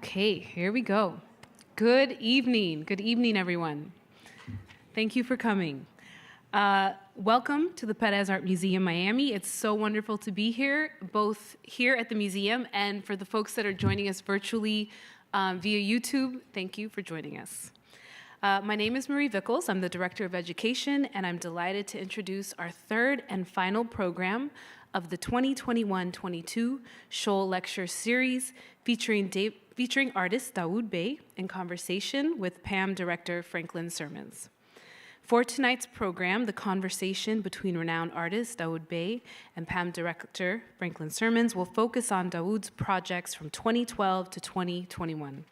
Okay, here we go. Good evening, everyone. Thank you for coming. Welcome to the Perez Art Museum, Miami. It's so wonderful to be here, both here at the museum and for the folks that are joining us virtually via YouTube. Thank you for joining us. My name is Marie Vickles. I'm the Director of Education, and I'm delighted to introduce our third and final program of the 2021-22 Scholl Lecture Series featuring artist Dawoud Bey in conversation with PAMM Director Franklin Sirmans. For tonight's program, the conversation between renowned artist Dawoud Bey and PAMM Director Franklin Sirmans will focus on Dawoud's projects from 2012 to 2021.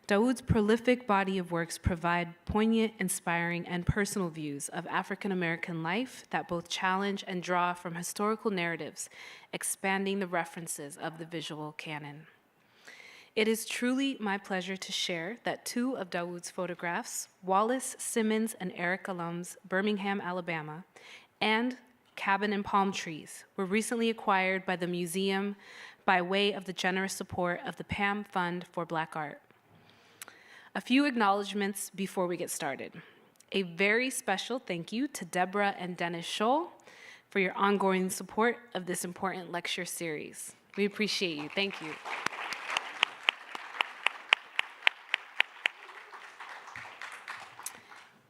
Dawoud's prolific body of works provide poignant, inspiring, and personal views of African-American life that both challenge and draw from historical narratives, expanding the references of the visual canon. It is truly my pleasure to share that two of Dawoud's photographs, Wallace, Simmons, and Eric Allums, Birmingham, Alabama, and Cabin and Palm Trees, were recently acquired by the museum by way of the generous support of the PAMM Fund for Black Art. A few acknowledgments before we get started. A very special thank you to Deborah and Dennis Scholl for your ongoing support of this important lecture series. We appreciate you. Thank you.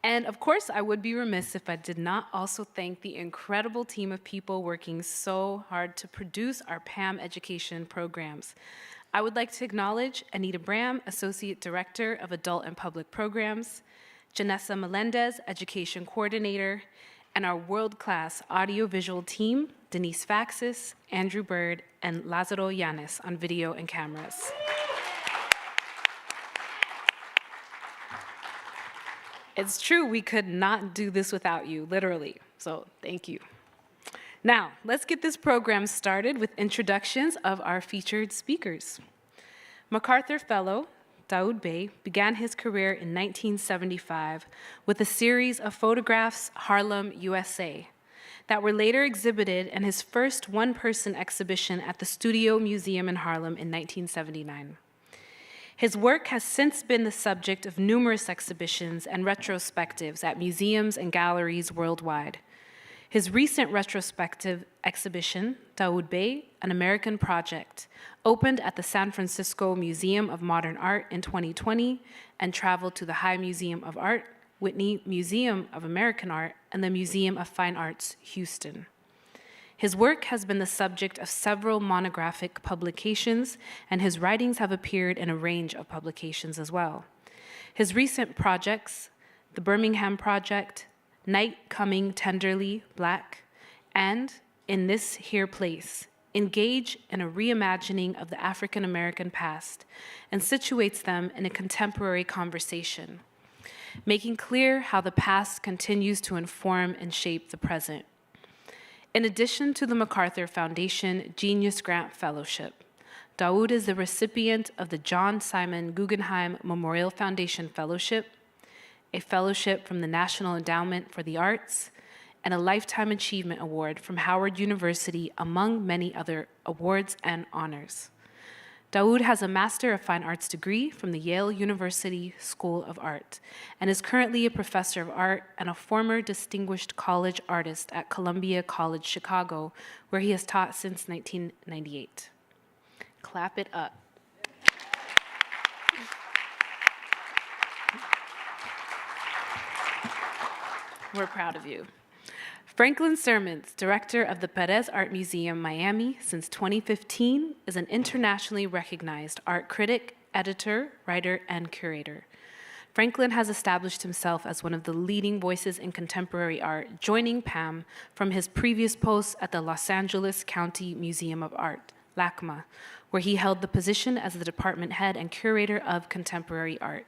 And of course, I would be remiss if I did not also thank the incredible team of people working so hard to produce our PAMM education programs. I would like to acknowledge Anita Bram, Associate Director of Adult and Public Programs, Janessa Melendez, Education Coordinator, and our world-class audiovisual team, Denise Faxis, Andrew Bird, and Lazaro Yanes on video and cameras. It's true, we could not do this without you, literally, so thank you. Now, let's get this program started with introductions of our featured speakers. MacArthur Fellow Dawoud Bey began his career in 1975 with a series of photographs, Harlem, USA, that were later exhibited in his first one-person exhibition at the Studio Museum in Harlem in 1979. His work has since been the subject of numerous exhibitions and retrospectives at museums and galleries worldwide. His recent retrospective exhibition, Dawoud Bey, An American Project, opened at the San Francisco Museum of Modern Art in 2020 and traveled to the High Museum of Art, Whitney Museum of American Art, and the Museum of Fine Arts, Houston. His work has been the subject of several monographic publications, and his writings have appeared in a range of publications as well. His recent projects, the Birmingham Project, Night Coming Tenderly Black, and In This Here Place, engage in a reimagining of the African American past and situates them in a contemporary conversation, making clear how the past continues to inform and shape the present. In addition to the MacArthur Foundation Genius Grant Fellowship, Dawoud is the recipient of the John Simon Guggenheim Memorial Foundation Fellowship, a fellowship from the National Endowment for the Arts, and a Lifetime Achievement Award from Howard University, among many other awards and honors. Dawoud has a Master of Fine Arts degree from the Yale University School of Art and is currently a professor of art and a former distinguished college artist at Columbia College Chicago, where he has taught since 1998. Clap it up. We're proud of you. Franklin Sirmans, director of the Perez Art Museum, Miami since 2015, is an internationally recognized art critic, editor, writer, and curator. Franklin has established himself as one of the leading voices in contemporary art, joining PAMM from his previous posts at the Los Angeles County Museum of Art, LACMA, where he held the position as the department head and curator of contemporary art.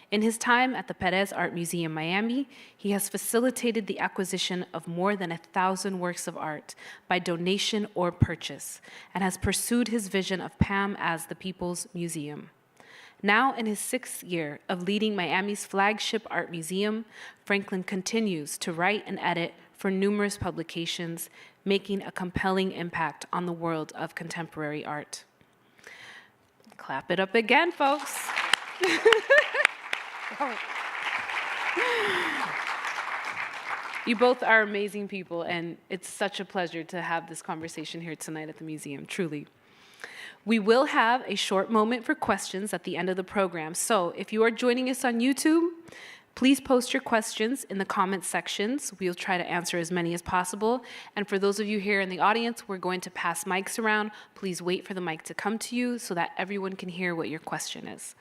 In his time at the Perez Art Museum, Miami, he has facilitated the acquisition of more than 1,000 works of art by donation or purchase, and has pursued his vision of PAMM as the People's Museum. Now in his 6th year of leading Miami's flagship art museum, Franklin continues to write and edit for numerous publications, making a compelling impact on the world of contemporary art. Clap it up again, folks. You both are amazing people, and it's such a pleasure to have this conversation here tonight at the museum, truly. We will have a short moment for questions at the end of the program, so if you are joining us on YouTube, please post your questions in the comments sections. We'll try to answer as many as possible. And for those of you here in the audience, we're going to pass mics around. Please wait for the mic to come to you so that everyone can hear what your question is.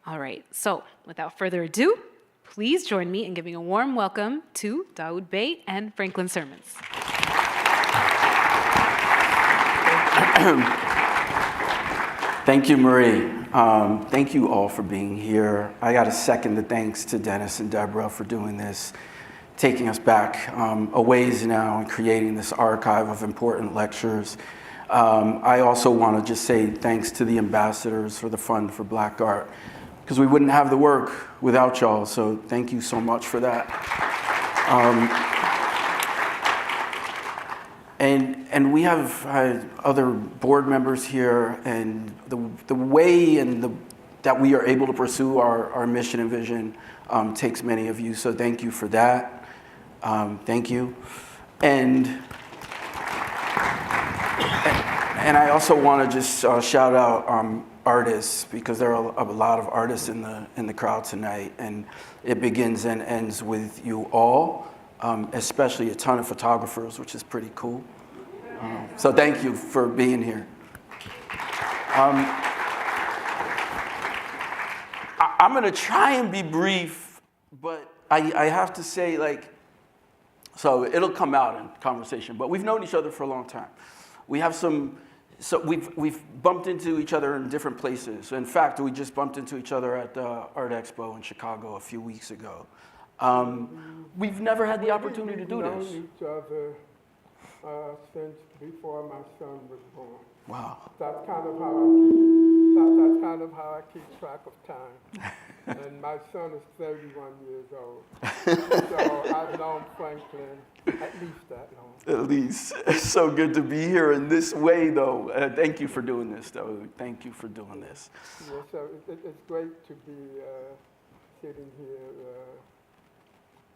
All right, so without further ado, please join me in giving a warm welcome to Dawoud Bey and Franklin Sirmans. Thank you, Marie. Thank you all for being here. I got to second the thanks to Dennis and Deborah for doing this, taking us back a ways now and creating this archive of important lectures. I also want to just say thanks to the ambassadors for the Fund for Black Art, because we wouldn't have the work without y'all, so thank you so much for that. And we have other board members here, and the way that we are able to pursue our mission and vision takes many of you, so thank you for that. Thank you. And I also want to just shout out artists, because there are a lot of artists in the crowd tonight, and it begins and ends with you all, especially a ton of photographers, which is pretty cool. So thank you for being here. I'm going to try and be brief, but I have to say, so it'll come out in conversation, but we've known each other for a long time. We have so we've bumped into each other in different places. In fact, we just bumped into each other at the Art Expo in Chicago a few weeks ago. We've never had the opportunity to do this. We've known each other since before my son was born. Wow. That's kind of how I keep track of time. And my son is 31 years old. So I've known Franklin at least that long. At least. It's so good to be here in this way, though. Thank you for doing this, though. Thank you for doing this. Yeah, so it's great to be sitting here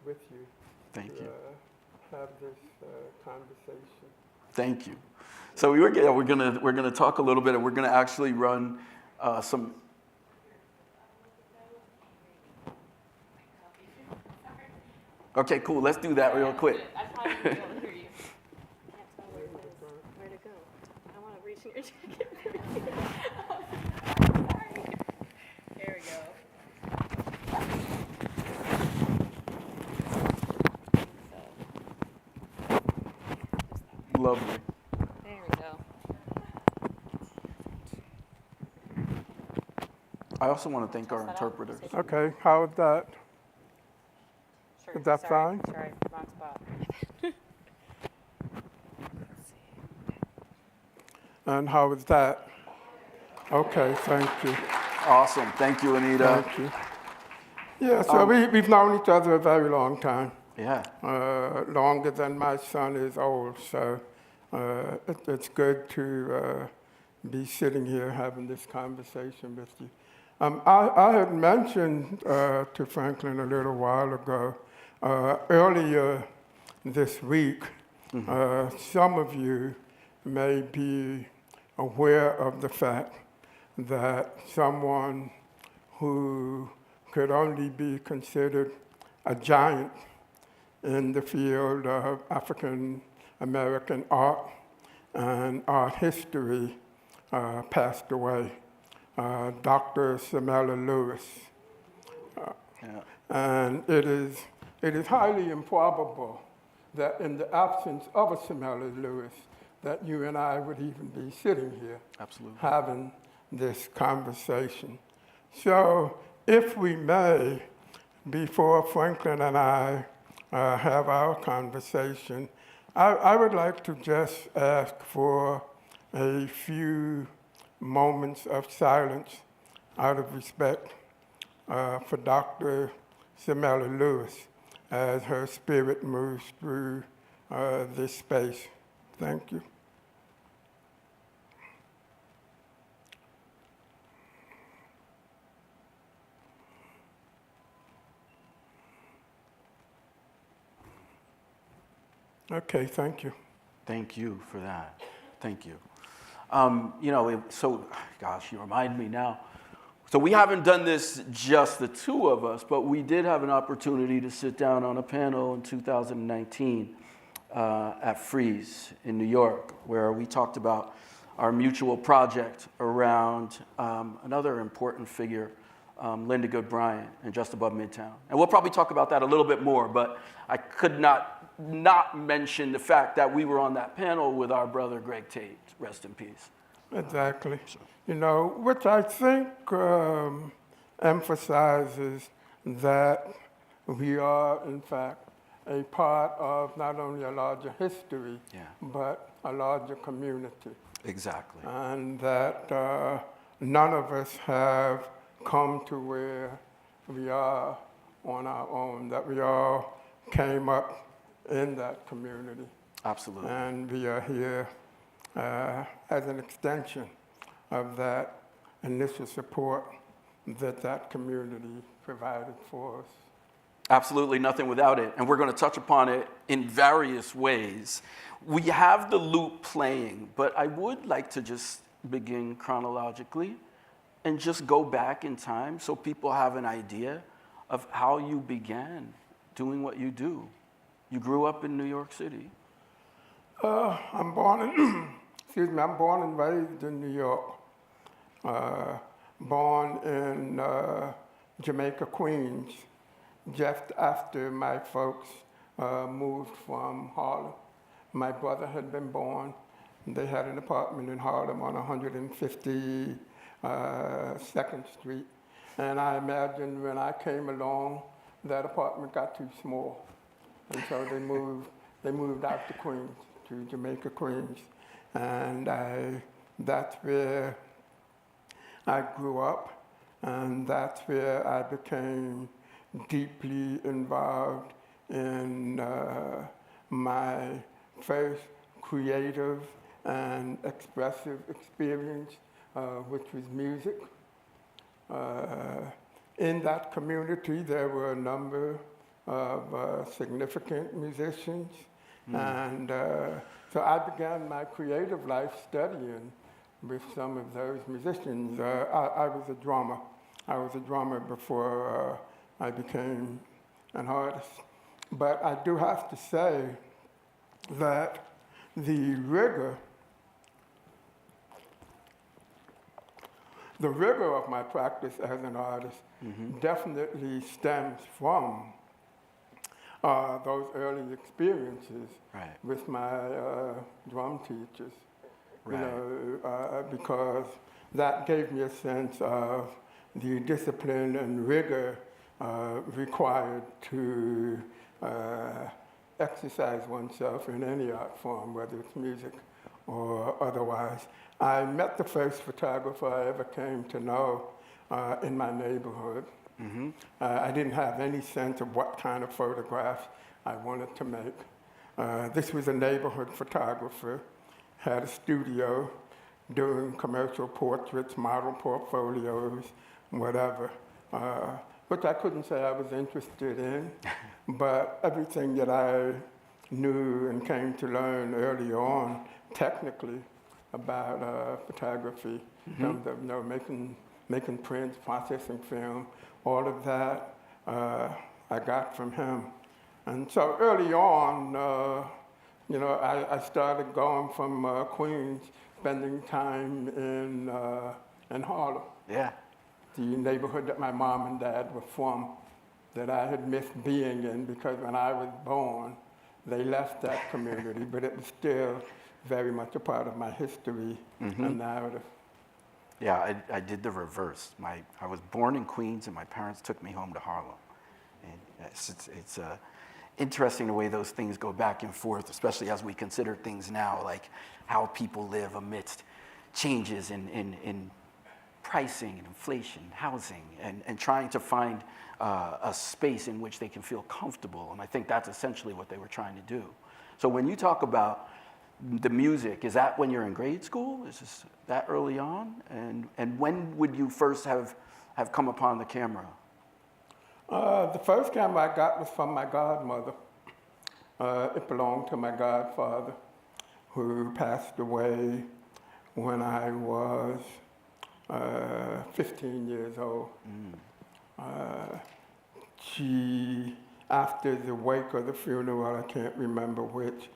with you. Thank you. Have this conversation. Thank you. So we're gonna talk a little bit, and we're gonna actually run some. Okay, cool. Let's do that real quick. I probably won't be able to hear you. I can't tell where to go. I want to reach in your jacket. Sorry. There we go. Lovely. There we go. I also want to thank our interpreters. Okay, how is that? Sure, Is that fine? Sorry, wrong spot. And how is that? Okay, thank you. Awesome. Thank you, Anita. Thank you. Yeah, so we've known each other a very long time. Yeah. Longer than my son is old, so it's good to be sitting here having this conversation with you. I had mentioned to Franklin a little while ago, earlier this week, some of you may be aware of the fact that someone who could only be considered a giant in the field of African American art and art history passed away, Dr. Samela Lewis. And it is highly improbable that in the absence of a Samela Lewis, that you and I would even be sitting here having this conversation. So if we may, before Franklin and I have our conversation, I would like to just ask for a few moments of silence out of respect for Dr. Samela Lewis as her spirit moves through this space. Thank you. Okay, thank you. Thank you for that. Thank you. Gosh, you remind me now. So we haven't done this just the two of us, but we did have an opportunity to sit down on a panel in 2019 at Frieze in New York, where we talked about our mutual project around another important figure, Linda Good Bryant, and Just Above Midtown. And we'll probably talk about that a little bit more, but I could not mention the fact that we were on that panel with our brother Greg Tate, rest in peace. Exactly. Which I think emphasizes that we are, in fact, a part of not only a larger history, but a larger community. Exactly. And that none of us have come to where we are on our own, that we all came up in that community. Absolutely. And we are here as an extension of that initial support that community provided for us. Absolutely nothing without it. And we're going to touch upon it in various ways. We have the loop playing, but I would like to just begin chronologically and just go back in time so people have an idea of how you began doing what you do. You grew up in New York City. I'm born and raised in New York. Born in Jamaica, Queens, just after my folks moved from Harlem. My brother had been born. They had an apartment in Harlem on 152nd Street. And I imagined when I came along, that apartment got too small. And so they moved out to Queens, to Jamaica, Queens. And that's where I grew up, and that's where I became deeply involved in my first creative and expressive experience, which was music. In that community, there were a number of significant musicians, and so I began my creative life studying with some of those musicians. I was a drummer. I was a drummer before I became an artist. But I do have to say that the rigor of my practice as an artist definitely stems from those early experiences with my drum teachers. Because that gave me a sense of the discipline and rigor required to exercise oneself in any art form, whether it's music or otherwise. I met the first photographer I ever came to know in my neighborhood. I didn't have any sense of what kind of photographs I wanted to make. This was a neighborhood photographer, had a studio doing commercial portraits, model portfolios, whatever, which I couldn't say I was interested in, but everything that I knew and came to learn early on technically about photography, in terms of making prints, processing film, all of that I got from him. And so early on, I started going from Queens, spending time in Harlem. Yeah. The neighborhood that my mom and dad were from, that I had missed being in because when I was born, they left that community, but it was still very much a part of my history and narrative. Yeah, I did the reverse. I was born in Queens, and my parents took me home to Harlem. And it's interesting the way those things go back and forth, especially as we consider things now, like how people live amidst changes in pricing and inflation, housing, and trying to find a space in which they can feel comfortable. And I think that's essentially what they were trying to do. So when you talk about the music, is that when you're in grade school? Is this that early on? And when would you first have come upon the camera? The first camera I got was from my godmother. It belonged to my godfather, who passed away when I was 15 years old. After the wake of the funeral, I can't remember which,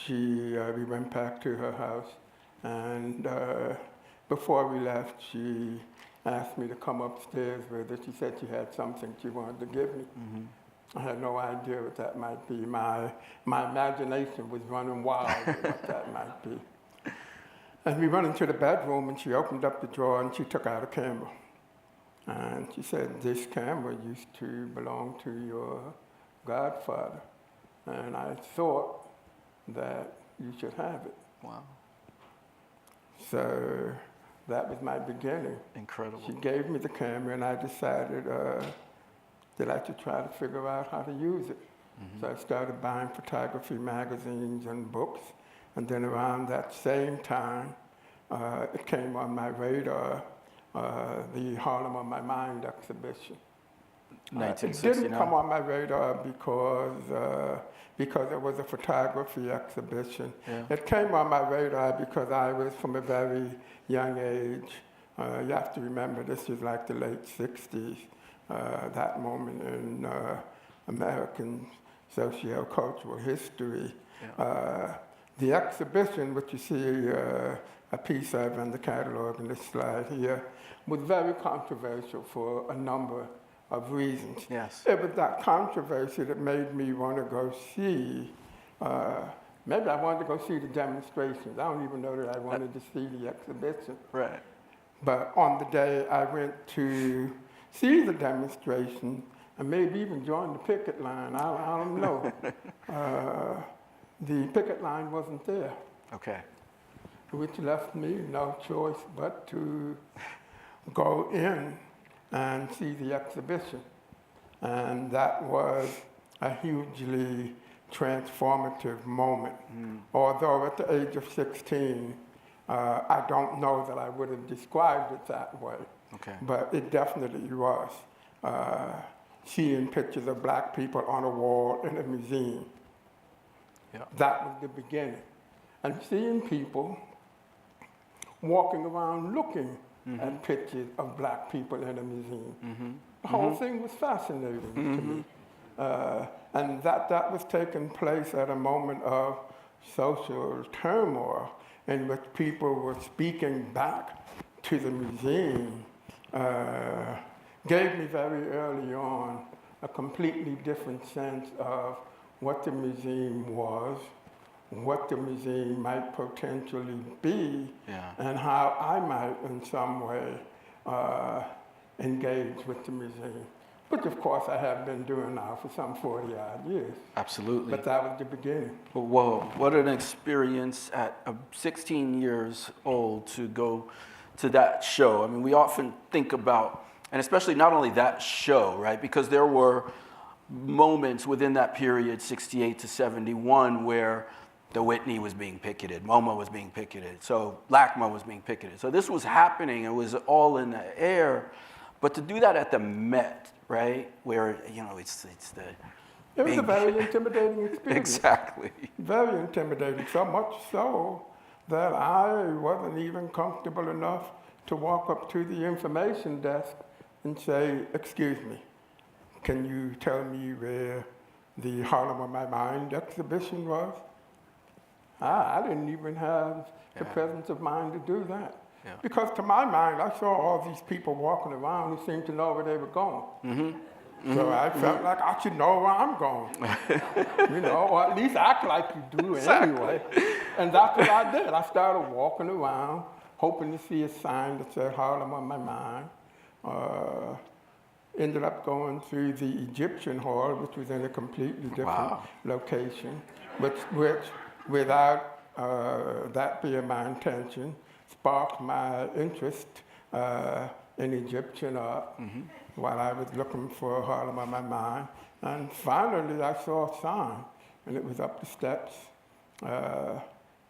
we went back to her house, and before we left, she asked me to come upstairs with her. She said she had something she wanted to give me. I had no idea what that might be. My imagination was running wild with what that might be. And we went into the bedroom, and she opened up the drawer, and she took out a camera. And she said, this camera used to belong to your godfather, and I thought that you should have it. Wow. So that was my beginning. Incredible. She gave me the camera, and I decided that I should try to figure out how to use it. So I started buying photography magazines and books, and then around that same time, it came on my radar, the Harlem on My Mind exhibition. It 1969. didn't come on my radar because it was a photography exhibition. Yeah. It came on my radar because I was, from a very young age, you have to remember this was like the late 60s, that moment in American socio-cultural history. Yeah. The exhibition, which you see a piece of in the catalog in this slide here, was very controversial for a number of reasons. Yes. It was that controversy that made me want to go see, maybe I wanted to go see the demonstrations. I don't even know that I wanted to see the exhibition. Right. But on the day I went to see the demonstration, and maybe even join the picket line, I don't know. The picket line wasn't there, Okay. which left me no choice but to go in and see the exhibition. And that was a hugely transformative moment. Although at the age of 16, I don't know that I would have described it that way. Okay. But it definitely was. Seeing pictures of black people on a wall in a museum. Yeah. That was the beginning. And seeing people walking around looking at pictures of black people in a museum. The whole thing was fascinating to me. And that was taking place at a moment of social turmoil in which people were speaking back to the museum, gave me very early on a completely different sense of what the museum was, what the museum might potentially be, Yeah. and how I might in some way engage with the museum. Which of course I have been doing now for some 40 odd years. Absolutely. But that was the beginning. Whoa, what an experience at 16 years old to go to that show. I mean, we often think about, and especially not only that show, right? Because there were moments within that period, 68 to 71, where the Whitney was being picketed, MoMA was being picketed, so LACMA was being picketed. So this was happening, it was all in the air. But to do that at the Met, right, where, you know, it's the It was a big- very intimidating experience. Exactly. Very intimidating, so much so that I wasn't even comfortable enough to walk up to the information desk and say, excuse me, can you tell me where the Harlem on My Mind exhibition was? I didn't even have the presence of mind to do that. Yeah. Because to my mind, I saw all these people walking around who seemed to know where they were going. So I felt like I should know where I'm going. You know, or at least act like you do anyway. And that's what I did. I started walking around, hoping to see a sign that said Harlem on My Mind. Ended up going through the Egyptian Hall, which was in a completely different location, which without that being my intention, sparked my interest in Egyptian art while I was looking for Harlem on My Mind. And finally, I saw a sign, and it was up the steps.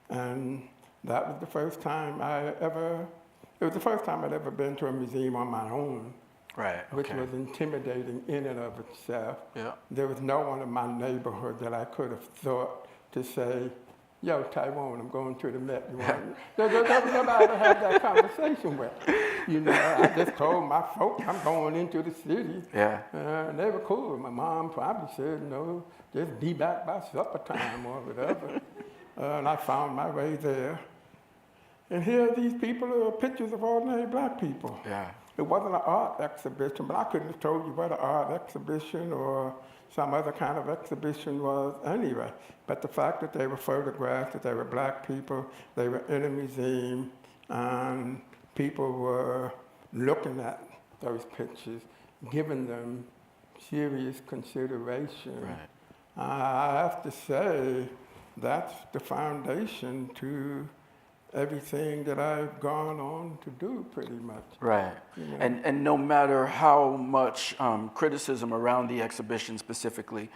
And that was the first time I'd ever been to a museum on my own. Right. which Okay. was intimidating in and of itself. Yeah. There was no one in my neighborhood that I could have thought to say, yo, Tyrone, I'm going to the Met. You want There was nobody to have that conversation with. You know, I just told my folks I'm going into the city. Yeah. And they were cool. My mom probably said, no, just be back by supper time or whatever. And I found my way there. And here these people are pictures of ordinary black people. Yeah. It wasn't an art exhibition, but I couldn't have told you what an art exhibition or some other kind of exhibition was anyway. But the fact that they were photographs, that they were black people, they were in a museum, and people were looking at those pictures, giving them serious consideration. Right. I have to say that's the foundation to everything that I've gone on to do, pretty much. Right. You know. And no matter how much criticism around the exhibition specifically,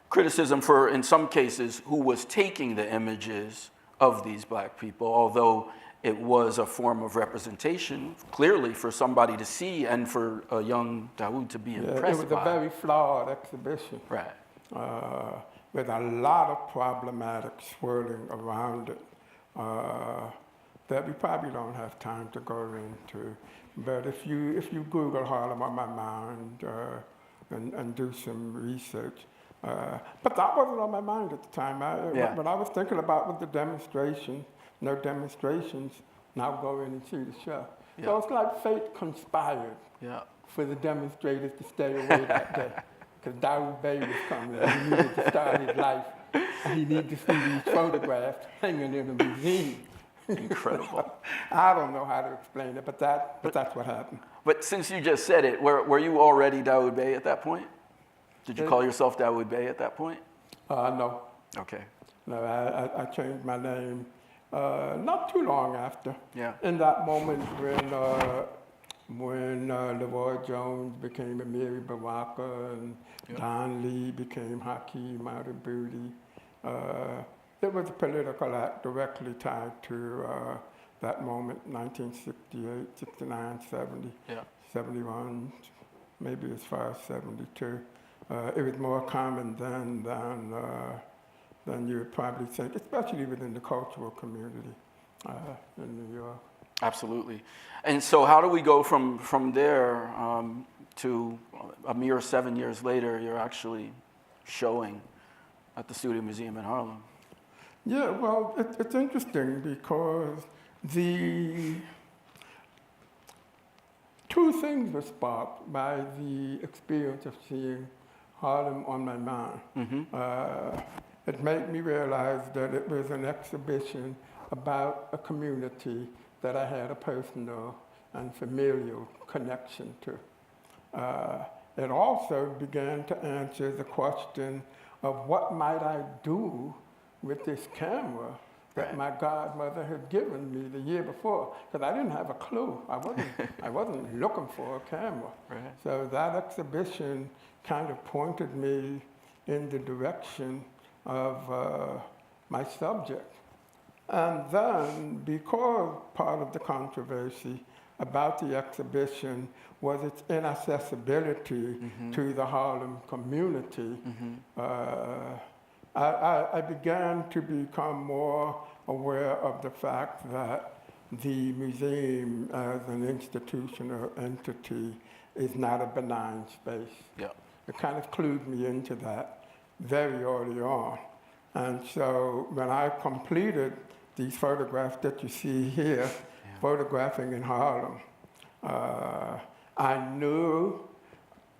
criticism for, in some cases, who was taking the images of these black people, although it was a form of representation, clearly for somebody to see and for a young Dawoud to be impressed by. It was a very flawed exhibition. Right. With a lot of problematics swirling around it that we probably don't have time to go into. But if you Google Harlem on my mind and do some research, but that wasn't on my mind at the time. What I was thinking about was the demonstration. No demonstrations, now go in and see the show. Yeah. So it's like fate conspired for the demonstrators to stay away that day. Because Dawoud Bey was coming, and he needed to start his life, and he needed to see these photographs hanging in a museum. Incredible. I don't know how to explain it, but that's what happened. But since you just said it, were you already Dawoud Bey at that point? Did you call yourself Dawoud Bey at that point? No. Okay. No, I changed my name not too long after. Yeah. In that moment when LeRoy Jones became Amiri Baraka and Don Lee became Hakeem Madabuti, there was a political act directly tied to that moment, 1968, 69, 70, 71, maybe as far as 72. It was more common then than you would probably think, especially within the cultural community in New York. Absolutely. And so how do we go from there to a mere 7 years later, you're actually showing at the Studio Museum in Harlem? Yeah, well, it's interesting because the two things were sparked by the experience of seeing Harlem on my mind. Mm-hmm. It made me realize that it was an exhibition about a community that I had a personal and familial connection to. It also began to answer the question of what might I do with this camera that my godmother had given me the year before, because I didn't have a clue. I wasn't looking for a camera. Right. So that exhibition kind of pointed me in the direction of my subject. And then, because part of the controversy about the exhibition was its inaccessibility to the Harlem community, I began to become more aware of the fact that the museum as an institution or entity is not a benign space. Yeah. It kind of clued me into that very early on. And so when I completed these photographs that you see here, photographing in Harlem, I knew,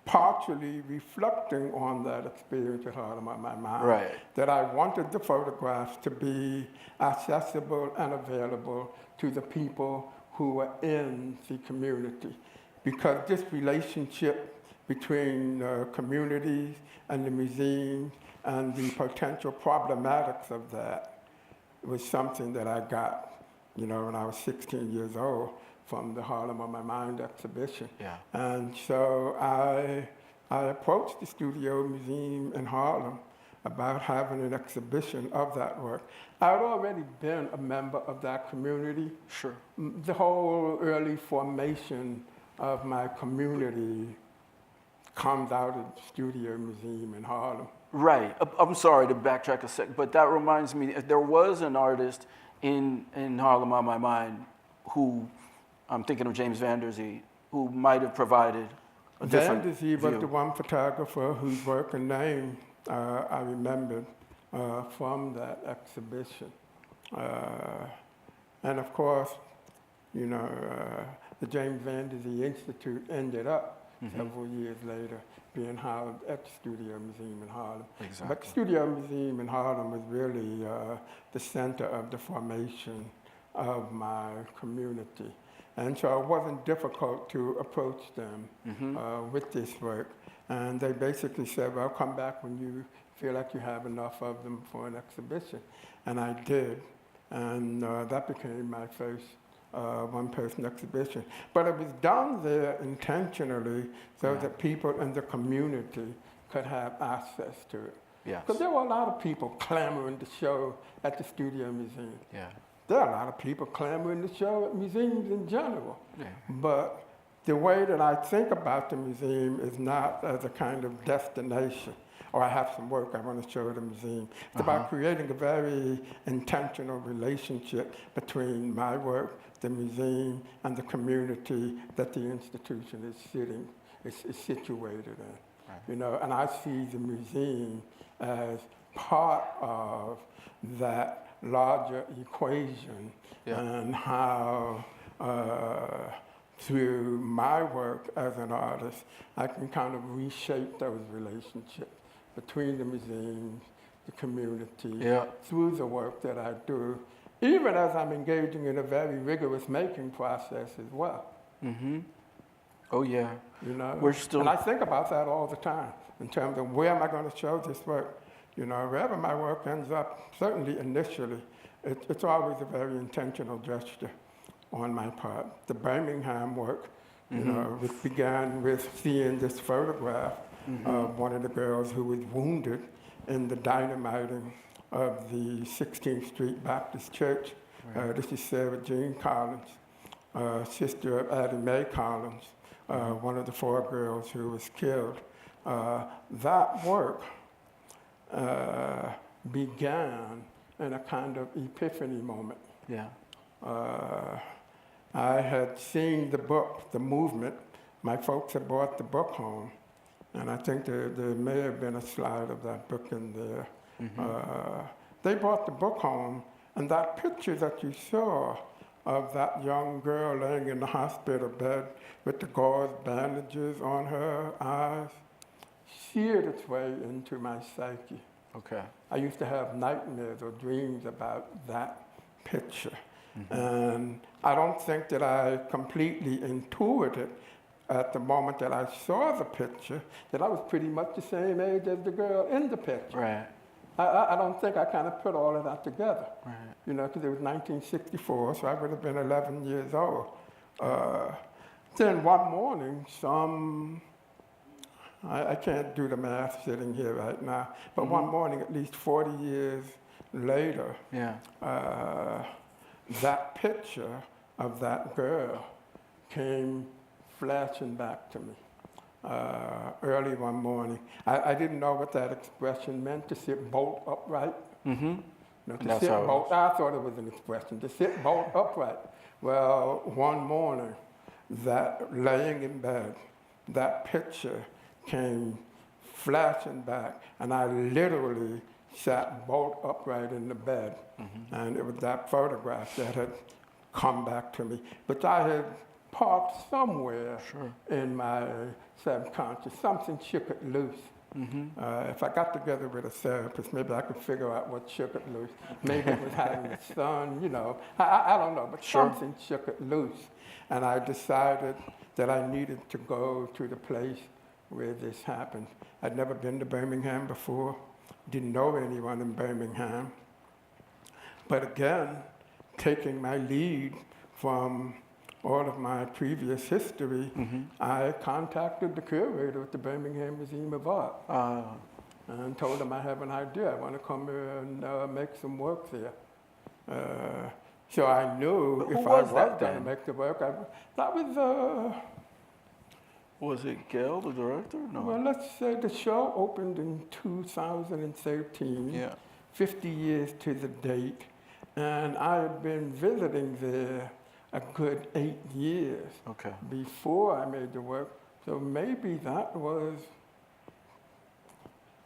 partially reflecting on that experience at Harlem on my mind, that I wanted the photographs to be accessible and available to the people who were in the community. Because this relationship between communities and the museum and the potential problematics of that was something that I got, when I was 16 years old from the Harlem on My Mind exhibition. Yeah. And so I approached the Studio Museum in Harlem about having an exhibition of that work. I had already been a member of that community. Sure. The whole early formation of my community comes out of the Studio Museum in Harlem. Right. I'm sorry to backtrack a sec, but that reminds me, there was an artist in Harlem on my mind who, I'm thinking of James Van Der Zee, who might have provided a different Van Der Zee was view. the one photographer whose work and name I remembered from that exhibition. And of course, you know, the James Van Der Zee Institute ended up several years later being housed at the Studio Museum in Harlem. Exactly. But the Studio Museum in Harlem was really the center of the formation of my community. And so it wasn't difficult to approach them with this work. And they basically said, well, come back when you feel like you have enough of them for an exhibition. And I did. And that became my first one-person exhibition. But it was done there intentionally so that people in the community could have access to it. Yes. Because there were a lot of people clamoring to show at the Studio Museum. Yeah. There are a lot of people clamoring to show at museums in general. Yeah. But the way that I think about the museum is not as a kind of destination, or I have some work I want to show at the museum. It's about creating a very intentional relationship between my work, the museum, and the community that the institution is situated in. Right. You know, and I see the museum as part of that larger equation, and how through my work as an artist, I can kind of reshape those relationships between the museums, the community, through the work that I do, even as I'm engaging in a very rigorous making process as well. Oh yeah. You know, We're still. And I think about that all the time in terms of where am I going to show this work. You know, wherever my work ends up, certainly initially, it's always a very intentional gesture on my part. The Birmingham work, you know, which began with seeing this photograph of one of the girls who was wounded in the dynamiting of the 16th Street Baptist Church. This is Sarah Jean Collins, sister of Addie Mae Collins, one of the 4 girls who was killed. That work began in a kind of epiphany moment. Yeah. I had seen the book, The Movement. My folks had brought the book home, and I think there may have been a slide of that book in there. They brought the book home, and that picture that you saw of that young girl laying in the hospital bed with the gauze bandages on her eyes seared its way into my psyche. Okay. I used to have nightmares or dreams about that picture. And I don't think that I completely intuited at the moment that I saw the picture that I was pretty much the same age as the girl in the picture. Right. I don't think I kind of put all of that together. Right. You know, because it was 1964, so I would have been 11 years old. Then one morning, I can't do the math sitting here right now, but one morning, at least 40 years later, that picture of that girl came flashing back to me early one morning. I didn't know what that expression meant, to sit bolt upright. You know, to sit bolt, I thought it was an expression, to sit bolt upright. Well, one morning, that laying in bed, that picture came flashing back, and I literally sat bolt upright in the bed. And it was that photograph that had come back to me, which I had parked somewhere in my subconscious. Something shook it loose. If I got together with a therapist, maybe I could figure out what shook it loose. Maybe it was having a son, you know. I don't know, but something shook it loose. And I decided that I needed to go to the place where this happened. I'd never been to Birmingham before, didn't know anyone in Birmingham. But again, taking my lead from all of my previous history, I contacted the curator at the Birmingham Museum of Art and told him I have an idea. I want to come here and make some work there. So I knew if I was going to make the work, that was Was it Gail, the director? No. Well, let's say the show opened in 2013, Yeah. 50 years to the date, and I had been visiting there a good 8 years Okay. before I made the work. So maybe that was,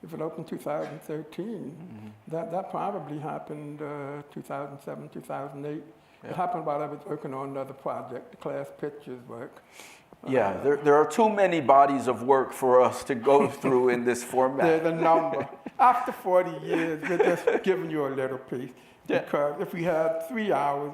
if it opened 2013, that probably happened 2007, 2008. Yeah. It happened while I was working on another project, the class pictures work. Yeah, there are too many bodies of work for us to go through in this format. There's a number. After 40 years, we're just giving you a little piece. Yeah. Because if we had 3 hours,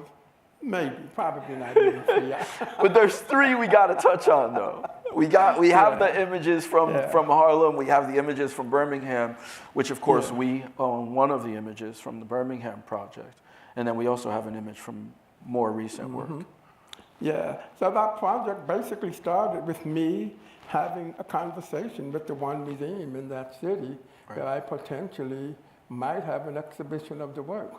maybe, probably not even 3 hours. But there's three we got to touch on, though. We have the images from Harlem. We have the images from Birmingham, which of course we own one of the images from the Birmingham Project, and then we also have an image from more recent work. Yeah, so that project basically started with me having a conversation with the one museum in that city that I potentially might have an exhibition of the work.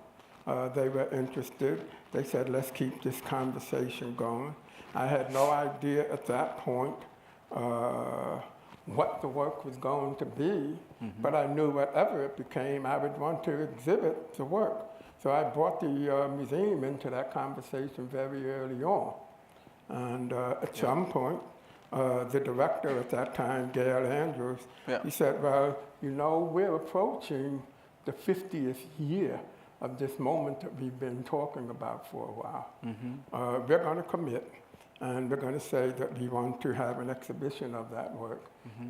They were interested. They said, let's keep this conversation going. I had no idea at that point what the work was going to be, but I knew whatever it became, I would want to exhibit the work. So I brought the museum into that conversation very early on. And at some point, the director at that time, Gail Andrews, he said, well, you know, we're approaching the 50th year of this moment that we've been talking about for a while. We're going to commit, and we're going to say that we want to have an exhibition of that work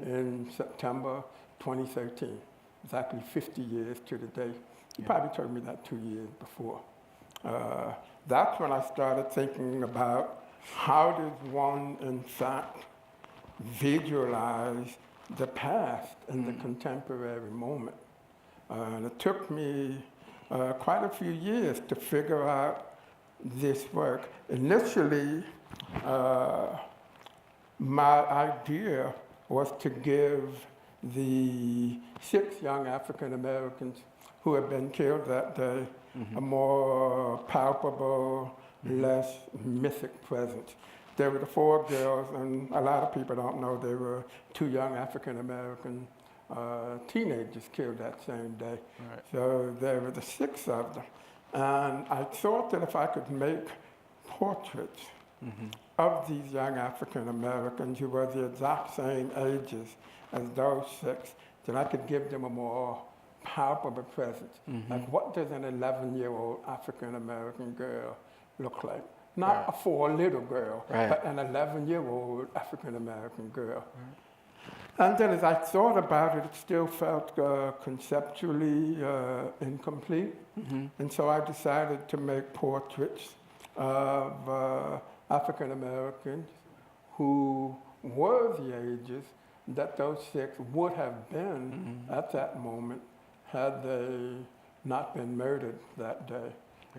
in September 2013, exactly 50 years to the day. He probably told me that 2 years before. That's when I started thinking about how does one, in fact, visualize the past in the contemporary moment. And it took me quite a few years to figure out this work. Initially, my idea was to give the 6 young African Americans who had been killed that day a more palpable, less mythic presence. There were the 4 girls, and a lot of people don't know there were 2 young African American teenagers killed that same day. So there were the 6 of them. And I thought that if I could make portraits of these young African Americans who were the exact same ages as those 6, then I could give them a more palpable presence. Like, what does an 11-year-old African American girl look like? Not a 4 little girl, but an 11-year-old African American girl. And then as I thought about it, it still felt conceptually incomplete. And so I decided to make portraits of African Americans who were the ages that those 6 would have been at that moment had they not been murdered that day.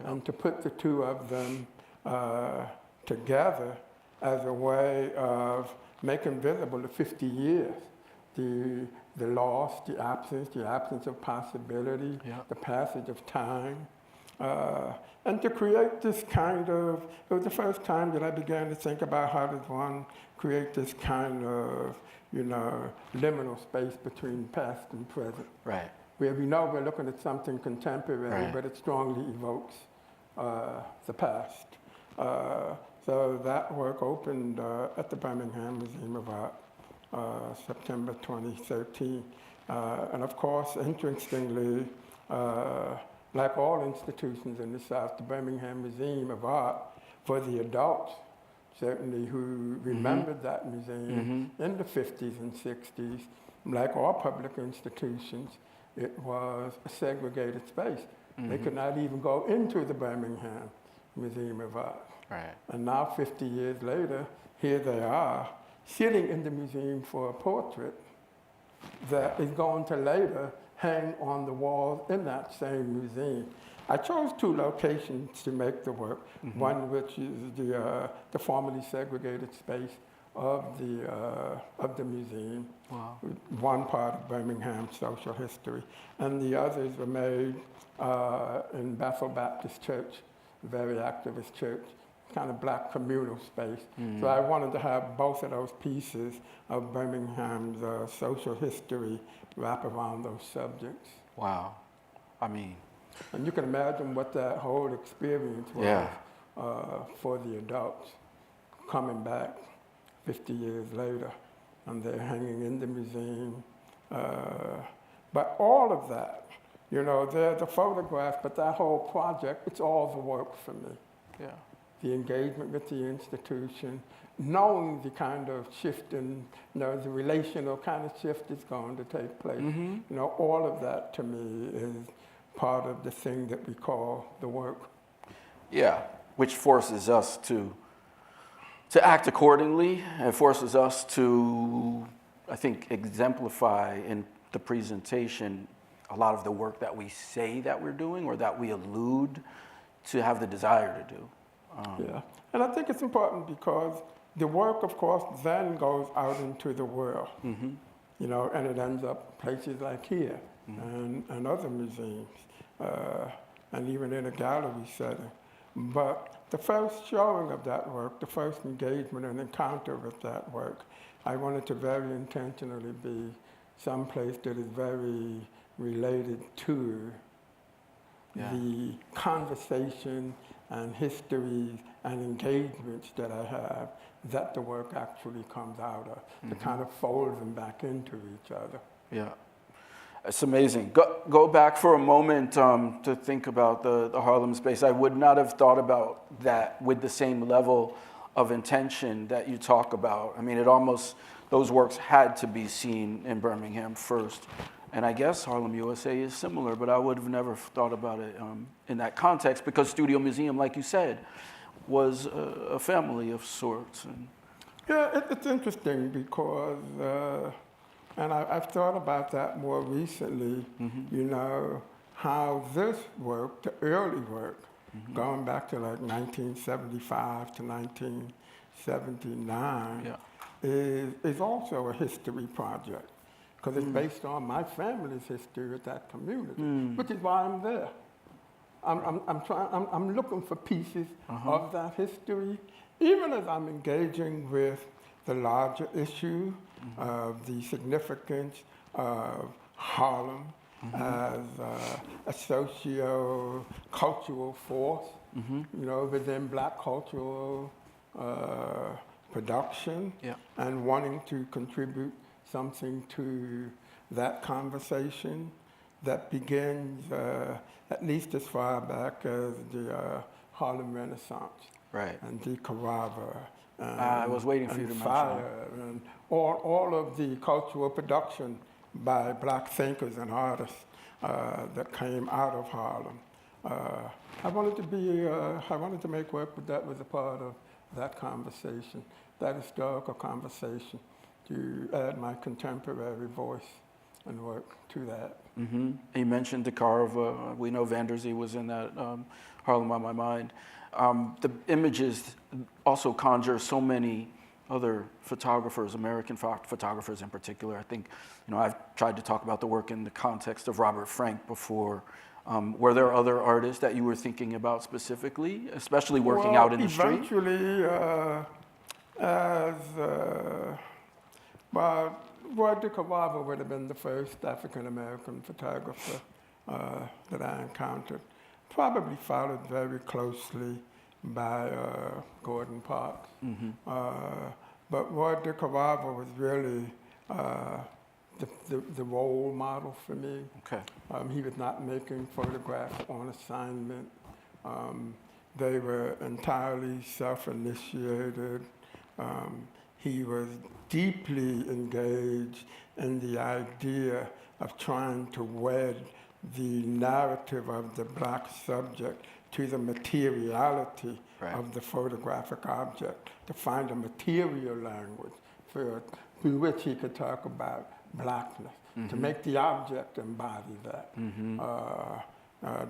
And to put the 2 of them together as a way of making visible the 50 years, the loss, the absence of possibility, the passage of time, and to create this kind of, it was the first time that I began to think about how does one create this kind of, liminal space between past and present. Where we know we're looking at something contemporary, but it strongly evokes the past. So that work opened at the Birmingham Museum of Art, September 2013. And of course, interestingly, like all institutions in the South, the Birmingham Museum of Art, for the adults, certainly who remembered that museum in the 50s and 60s, like all public institutions, it was a segregated space. They could not even go into the Birmingham Museum of Art. And now, 50 years later, here they are, sitting in the museum for a portrait that is going to later hang on the walls in that same museum. I chose 2 locations to make the work, one which is the formerly segregated space of the museum, one part of Birmingham social history, and the others were made in Bethel Baptist Church, a very activist church, kind of black communal space. So I wanted to have both of those pieces of Birmingham's social history wrap around those subjects. Wow. I mean, And you can imagine what that whole experience was yeah. for the adults coming back 50 years later, and they're hanging in the museum. But all of that, you know, they're the photographs, but that whole project, it's all the work for me. Yeah. The engagement with the institution, knowing the kind of shift in, you know, the relational kind of shift is going to take place. You know, all of that to me is part of the thing that we call the work. Yeah, which forces us to act accordingly. It forces us to, I think, exemplify in the presentation a lot of the work that we say that we're doing or that we allude to have the desire to do. Yeah, and I think it's important because the work, of course, then goes out into the world, you know, and it ends up places like here and other museums, and even in a gallery setting. But the first showing of that work, the first engagement and encounter with that work, I wanted to very intentionally be someplace that is very related to the conversation and histories and engagements that I have that the work actually comes out of, to kind of fold them back into each other. Yeah, it's amazing. Go back for a moment to think about the Harlem space. I would not have thought about that with the same level of intention that you talk about. I mean, it almost, those works had to be seen in Birmingham first. And I guess Harlem, USA is similar, but I would have never thought about it in that context because Studio Museum, like you said, was a family of sorts. And yeah, it's interesting because, and I've thought about that more recently, you know, how this work, the early work, going back to like 1975 to 1979, is also a history project. Because it's based on my family's history with that community, which is why I'm there. I'm looking for pieces of that history, even as I'm engaging with the larger issue of the significance of Harlem as a socio-cultural force, you know, within black cultural production, and wanting to contribute something to that conversation that begins at least as far back as the Harlem Renaissance, and the Carava, I was waiting for you to Fire, and all of the cultural production by black thinkers and artists that came out of Harlem. I wanted to make work that was a part of that conversation, that historical conversation, to add my contemporary voice and work to that. You mentioned the Carava. We know Vanderzee was in that Harlem on My Mind. The images also conjure so many other photographers, American photographers in particular. I think, you know, I've tried to talk about the work in the context of Robert Frank before. Were there other artists that you were thinking about specifically, especially working out in the street? Eventually, Roy DeCarava would have been the first African-American photographer that I encountered. Probably followed very closely by Gordon Parks. But Roy DeCarava was really the role model for me. He was not making photographs on assignment. They were entirely self-initiated. He was deeply engaged in the idea of trying to wed the narrative of the black subject to the materiality of the photographic object, to find a material language through which he could talk about blackness, to make the object embody that.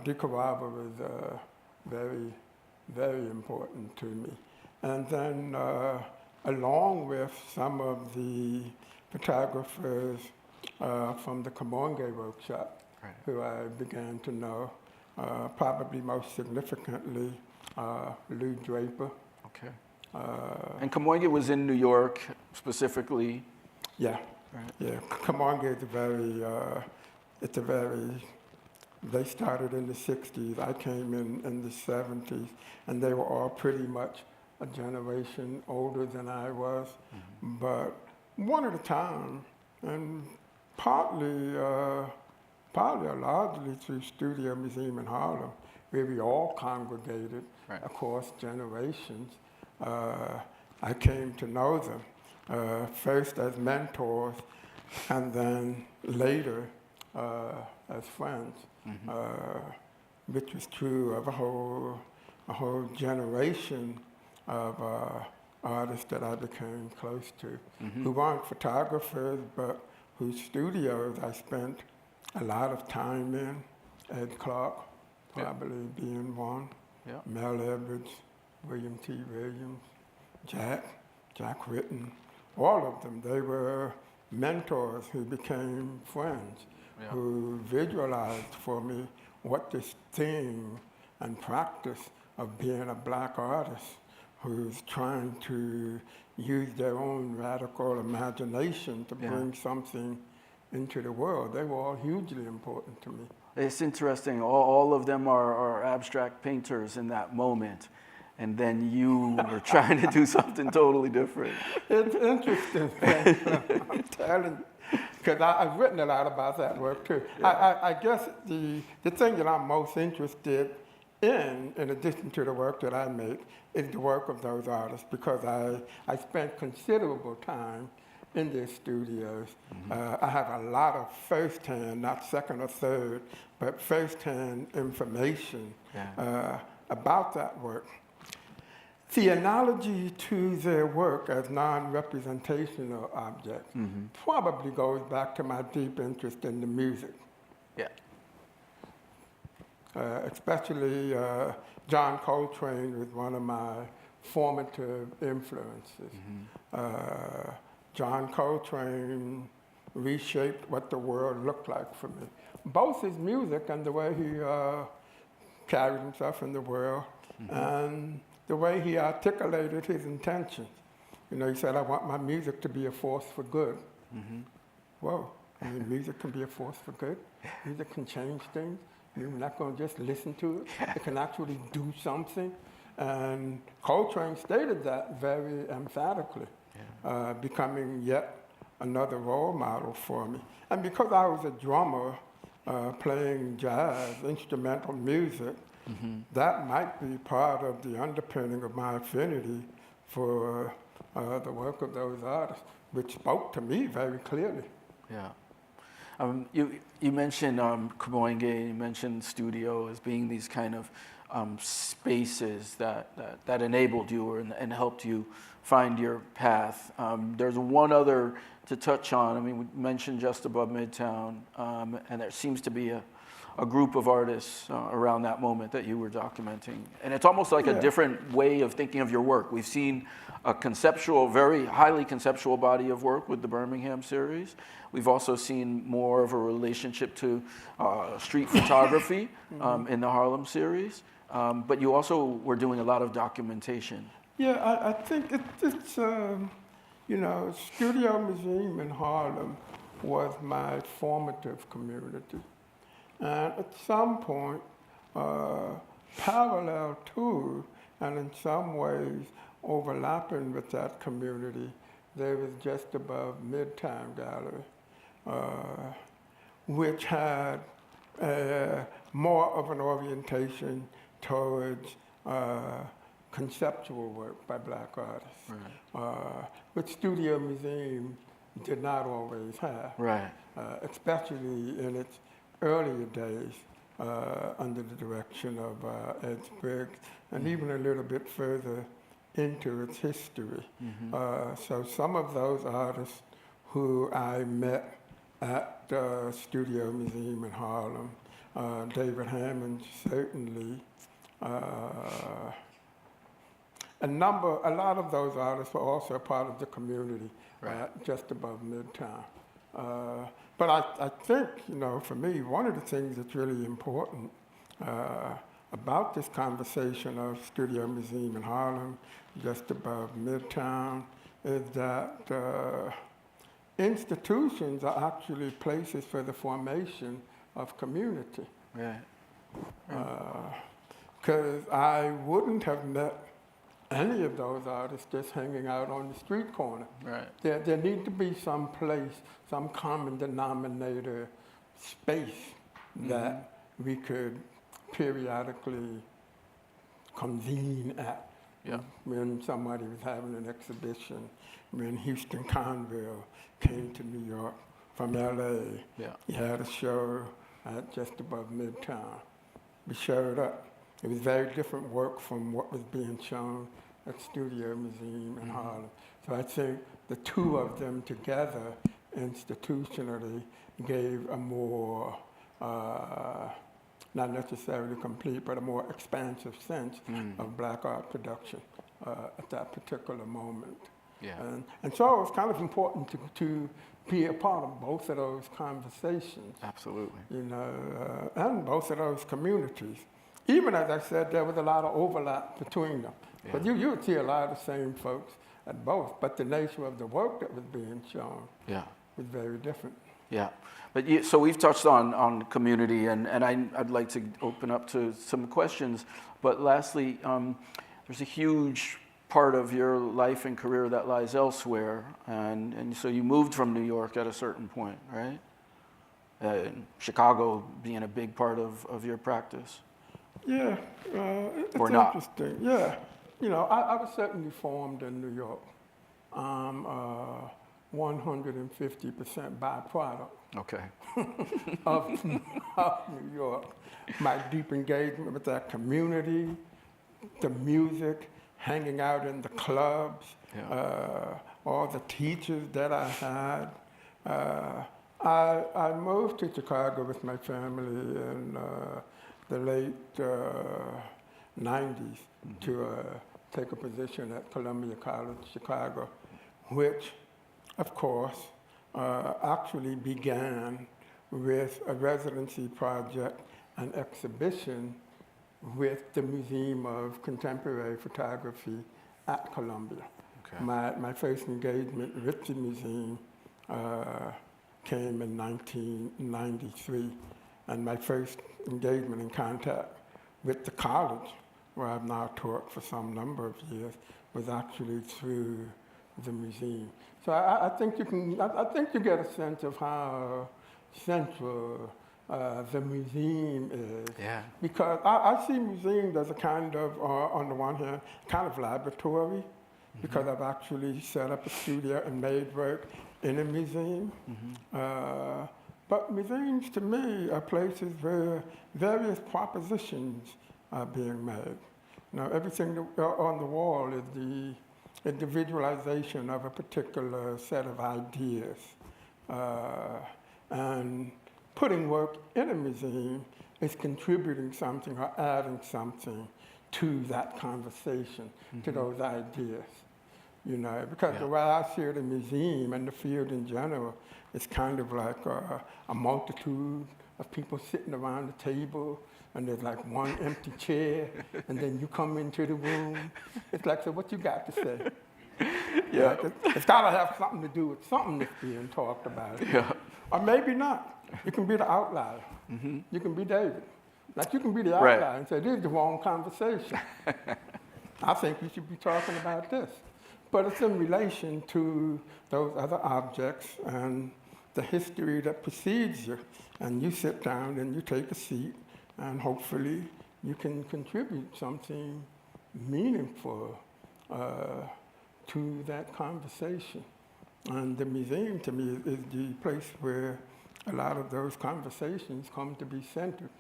DeCarava was very, very important to me. And then along with some of the photographers from the Kamonge workshop, who I began to know, probably most significantly Lou Draper, Okay. And Kamoinga was in New York specifically. Yeah, Right. yeah. Kamoinga is they started in the 60s. I came in the 70s, and they were all pretty much a generation older than I was, but one at a time, and partly or largely through Studio Museum in Harlem, where we all congregated across generations. I came to know them, first as mentors, and then later as friends, which was true of a whole generation of artists that I became close to, who weren't photographers, but whose studios I spent a lot of time in. Ed Clark, probably being one. Yeah. Mel Edwards, William T. Williams, Jack Whitney, all of them. They were mentors who became friends, who visualized for me what this thing and practice of being a black artist who's trying to use their own radical imagination to bring something into the world. They were all hugely important to me. It's interesting. All of them are abstract painters in that moment. And then you were trying to do something totally different. It's interesting, I'm telling you, because I've written a lot about that work too. I guess the thing that I'm most interested in addition to the work that I make, is the work of those artists, because I spent considerable time in their studios. I have a lot of first-hand, not second or third, but first-hand information about that work. The analogy to their work as non-representational objects probably goes back to my deep interest in the music. Yeah. Especially John Coltrane was one of my formative influences. John Coltrane reshaped what the world looked like for me. Both his music and the way he carried himself in the world, and the way he articulated his intentions. You know, he said, I want my music to be a force for good. Whoa, I mean, music can be a force for good? Music can change things? You're not going to just listen to it? It can actually do something? And Coltrane stated that very emphatically, becoming yet another role model for me. And because I was a drummer playing jazz, instrumental music, that might be part of the underpinning of my affinity for the work of those artists, which spoke to me very clearly. Yeah. You mentioned Kamoinga, you mentioned studio as being these kind of spaces that enabled you and helped you find your path. There's one other to touch on. I mean, we mentioned Just Above Midtown, and there seems to be a group of artists around that moment that you were documenting. And it's almost like a different way of thinking of your work. We've seen a conceptual, very highly conceptual body of work with the Birmingham series. We've also seen more of a relationship to street photography in the Harlem series. But you also were doing a lot of documentation. Yeah, I think it's you know, Studio Museum in Harlem was my formative community. And at some point, parallel to, and in some ways overlapping with that community, there was Just Above Midtown Gallery, which had more of an orientation towards conceptual work by black artists, which Studio Museum did not always have, especially in its earlier days under the direction of Ed Spriggs, and even a little bit further into its history. So some of those artists who I met at the Studio Museum in Harlem, David Hammond certainly, a lot of those artists were also part of the community Just Above Midtown. But I think, you know, for me, one of the things that's really important about this conversation of Studio Museum in Harlem, just above Midtown, is that institutions are actually places for the formation of community. Right. Because I wouldn't have met any of those artists just hanging out on the street corner. Right. There need to be some place, some common denominator space that we could periodically convene at. Yeah. When somebody was having an exhibition, when Houston Conville came to New York from LA, Yeah. he had a show at just above Midtown. We showed up. It was very different work from what was being shown at Studio Museum in Harlem. So I think the two of them together institutionally gave a more, not necessarily complete, but a more expansive sense of black art production at that particular moment. Yeah. And so it's kind of important to be a part of both of those conversations. Absolutely. You know, and both of those communities. Even as I said, there was a lot of overlap between them. Yeah. But you would see a lot of the same folks at both, but the nature of the work that was being shown Yeah. was very different. Yeah, but so we've touched on community, and I'd like to open up to some questions. But lastly, there's a huge part of your life and career that lies elsewhere, and so you moved from New York at a certain point, right? Chicago being a big part of your practice. Yeah, it's Or not. interesting. Yeah, you know, I was certainly formed in New York. 150% byproduct Okay. of New York. My deep engagement with that community, the music, hanging out in the clubs, all the teachers that I had. I moved to Chicago with my family in the late 90s to take a position at Columbia College, Chicago, which, of course, actually began with a residency project and exhibition with the Museum of Contemporary Photography at Columbia. Okay. My first engagement with the museum came in 1993, and my first engagement in contact with the college, where I've now taught for some number of years, was actually through the museum. So I think you can. I think you get a sense of how central the museum is. Yeah. Because I see museums as a kind of, on the one hand, kind of laboratory, because I've actually set up a studio and made work in a museum. But museums, to me, are places where various propositions are being made. You know, everything on the wall is the individualization of a particular set of ideas. And putting work in a museum is contributing something or adding something to that conversation, to those ideas. You know, because the way I see the museum and the field in general, it's kind of like a multitude of people sitting around the table, and there's like one empty chair, and then you come into the room. It's like, so what you got to say? Yeah. Like, it's got to have something to do with something that's being talked about. Yeah. Or maybe not. You can be the outlier. You can be David. Like, you can be the Right. outlier and say, this is the wrong conversation. I think we should be talking about this. But it's in relation to those other objects and the history that precedes you. And you sit down and you take a seat, and hopefully you can contribute something meaningful to that conversation. And the museum, to me, is the place where a lot of those conversations come to be centered.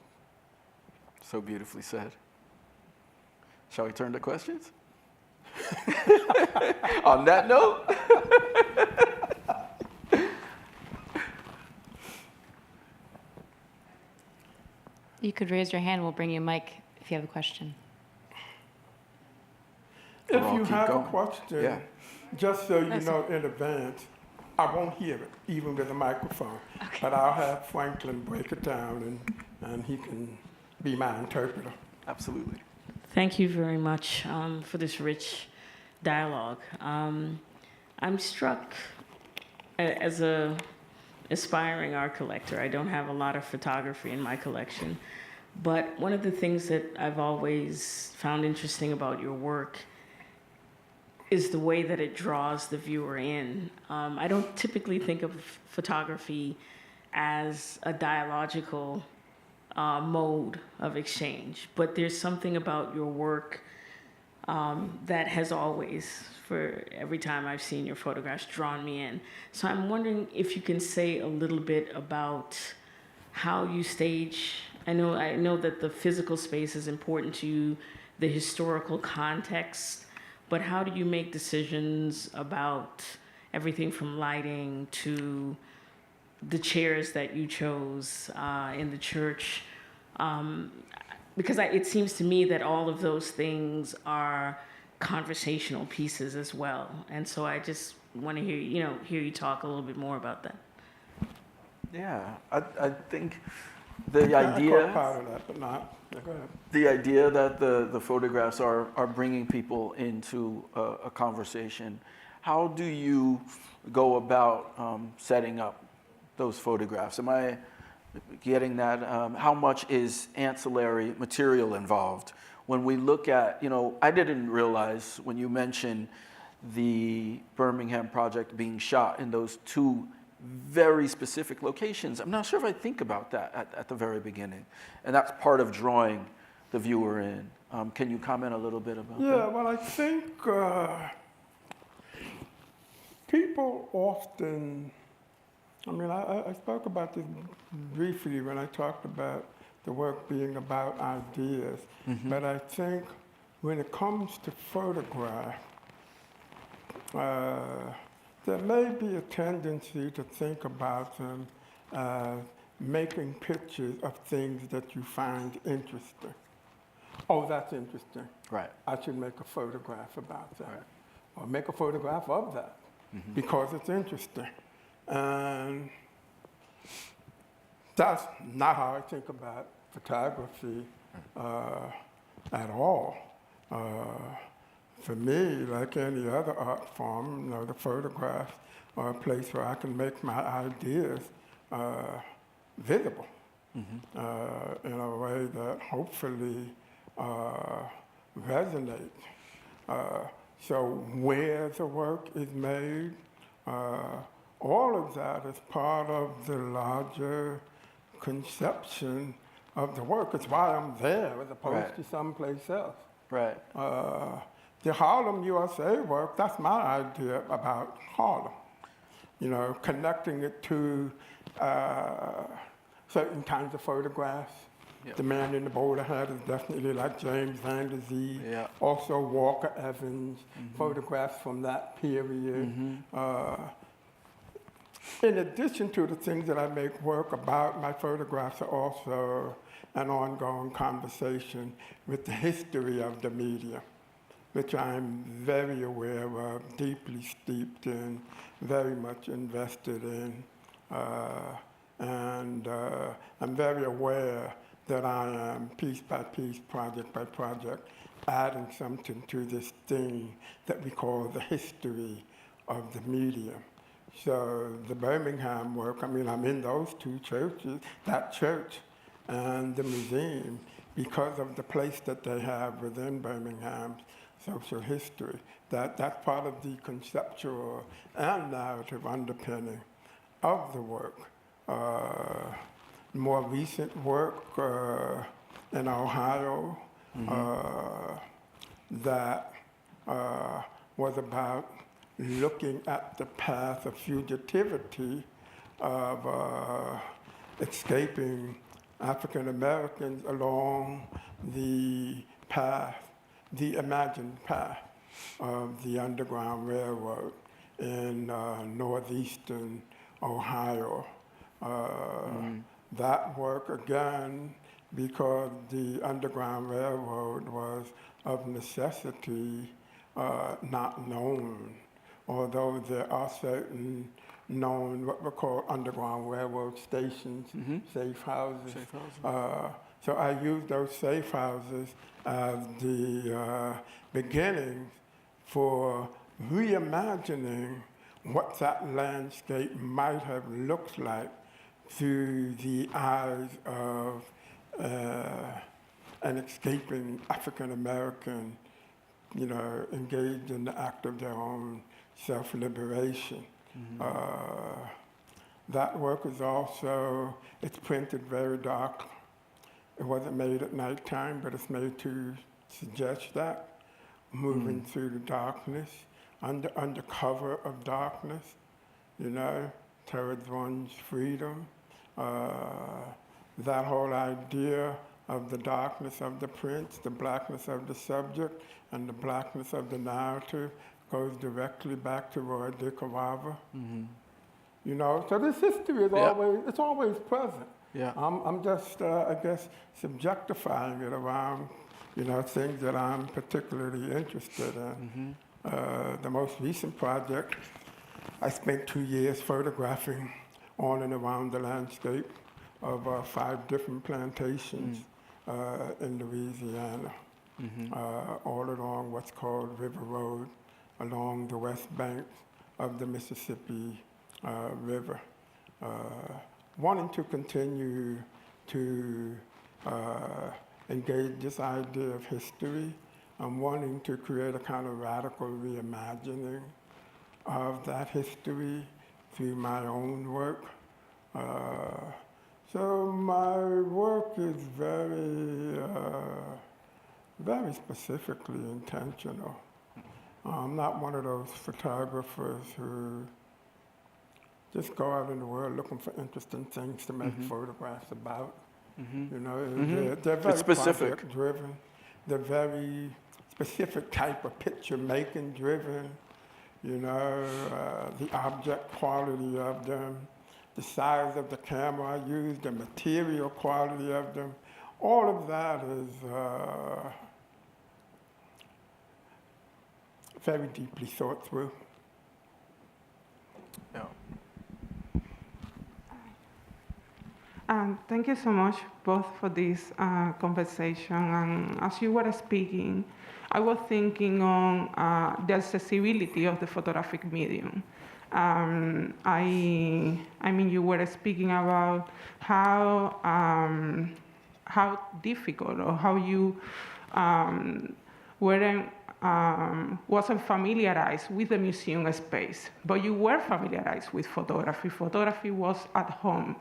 So beautifully said. Shall we turn to questions? On that note. You could raise your hand. We'll bring you a mic if you have a question. If I'll you keep have going. a question, Yeah. just so you know in advance, I won't hear it, even with a microphone. But I'll have Franklin break it down, and he can be my interpreter. Absolutely. Thank you very much for this rich dialogue. I'm struck as a aspiring art collector. I don't have a lot of photography in my collection, but one of the things that I've always found interesting about your work is the way that it draws the viewer in. I don't typically think of photography as a dialogical mode of exchange, but there's something about your work that has always, for every time I've seen your photographs, drawn me in. So I'm wondering if you can say a little bit about how you stage. I know that the physical space is important to you, the historical context, but how do you make decisions about everything from lighting to the chairs that you chose in the church? Because it seems to me that all of those things are conversational pieces as well. And so I just want to hear you talk a little bit more about that. Yeah, I think the I caught idea, part of that, but not. Yeah, go ahead. the idea that the photographs are bringing people into a conversation. How do you go about setting up those photographs? Am I getting that? How much is ancillary material involved? When we look at, I didn't realize when you mentioned the Birmingham Project being shot in those two very specific locations. I'm not sure if I think about that at the very beginning. And that's part of drawing the viewer in. Can you comment a little bit about that? Yeah, well, I think people often, I spoke about this briefly when I talked about the work being about ideas, but I think when it comes to photograph, there may be a tendency to think about them making pictures of things that you find interesting. Oh, that's interesting. Right. I should make a photograph about that. Right. Or make a photograph of that because it's interesting. And that's not how I think about photography at all. For me, like any other art form, the photographs are a place where I can make my ideas visible in a way that hopefully resonates. So where the work is made, all of that is part of the larger conception of the work. It's why I'm there as opposed to someplace else. Right. The Harlem, USA work, that's my idea about Harlem. Connecting it to certain kinds of photographs. Yep. The man in the bowler hat is definitely like James Van Der Zee. Yep. Also Walker Evans, photographs from that period. In addition to the things that I make work about, my photographs are also an ongoing conversation with the history of the media, which I'm very aware of, deeply steeped in, very much invested in. And I'm very aware that I am, piece by piece, project by project, adding something to this thing that we call the history of the medium. So the Birmingham work, I'm in those two churches, that church and the museum, because of the place that they have within Birmingham's social history. That's part of the conceptual and narrative underpinning of the work. More recent work in Ohio that was about looking at the path of fugitivity of escaping African Americans along the path, the imagined path of the Underground Railroad in Northeastern Ohio. That work, again, because the Underground Railroad was of necessity not known, although there are certain known what we call Underground Railroad stations, safe houses. So I used those safe houses as the beginning for reimagining what that landscape might have looked like through the eyes of an escaping African American, engaged in the act of their own self-liberation. That work is also, it's printed very dark. It wasn't made at nighttime, but it's made to suggest that, moving through the darkness, under cover of darkness, towards one's freedom. That whole idea of the darkness of the prints, the blackness of the subject, and the blackness of the narrative goes directly back to Roy DeCarava. So this history is always present. Yeah. I'm just, I guess, subjectifying it around, things that I'm particularly interested in. The most recent project, I spent 2 years photographing on and around the landscape of 5 different plantations in Louisiana, all along what's called River Road, along the west bank of the Mississippi River. Wanting to continue to engage this idea of history. I'm wanting to create a kind of radical reimagining of that history through my own work. So my work is very, very specifically intentional. I'm not one of those photographers who just go out in the world looking for interesting things to make photographs about. They're very specific. project-driven. They're very specific type of picture-making driven. The object quality of them, the size of the camera I use, the material quality of them. All of that is very deeply thought through. Yeah. Thank you so much both for this conversation. And as you were speaking, I was thinking on the accessibility of the photographic medium. You were speaking about how difficult or how you wasn't familiarized with the museum space, but you were familiarized with photography. Photography was at home.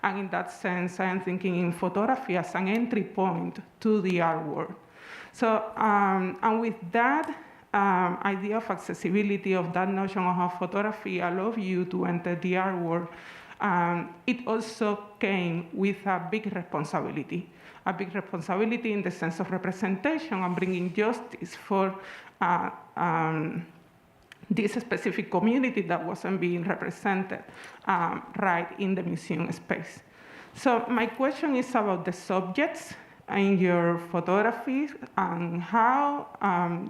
And in that sense, I am thinking in photography as an entry point to the art world. So, and with that idea of accessibility, of that notion of how photography allows you to enter the art world, it also came with a big responsibility in the sense of representation and bringing justice for this specific community that wasn't being represented right in the museum space. So my question is about the subjects in your photography and how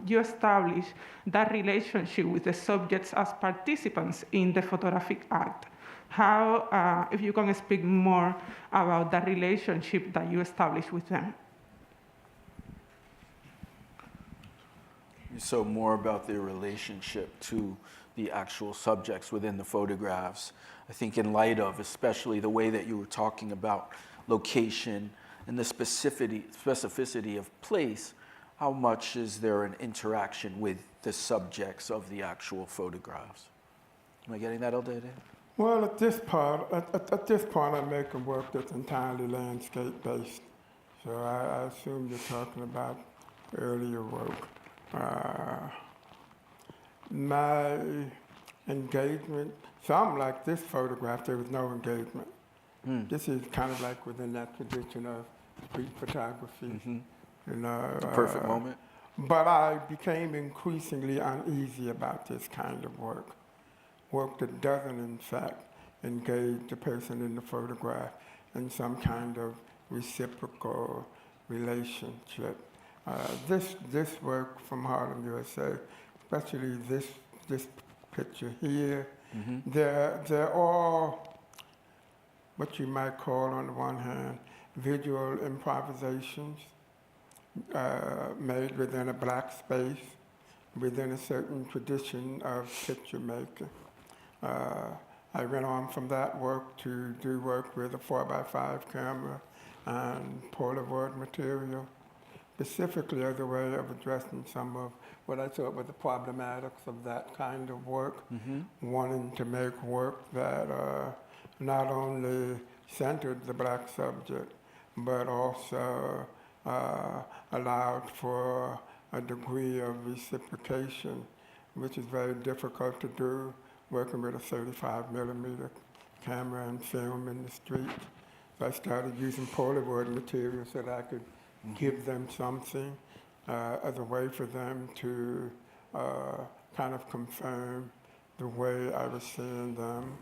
you establish that relationship with the subjects as participants in the photographic act. How, if you can speak more about that relationship that you establish with them. So more about their relationship to the actual subjects within the photographs. I think in light of, especially the way that you were talking about location and the specificity of place, how much is there an interaction with the subjects of the actual photographs? Am I getting that, Aldeide? Well, at this point, I'm making work that's entirely landscape-based. So I assume you're talking about earlier work. My engagement, some like this photograph, there was no engagement. This is kind of like within that tradition of street photography. The perfect moment. But I became increasingly uneasy about this kind of work that doesn't, in fact, engage the person in the photograph in some kind of reciprocal relationship. This work from Harlem, USA, especially this picture here, they're all what you might call, on the one hand, visual improvisations made within a black space, within a certain tradition of picture making. I went on from that work to do work with a 4x5 camera and Polaroid material, specifically as a way of addressing some of what I thought were the problematics of that kind of work, wanting to make work that not only centered the black subject, but also allowed for a degree of reciprocation, which is very difficult to do working with a 35mm camera and film in the street. So I started using Polaroid material so that I could give them something as a way for them to kind of confirm the way I was seeing them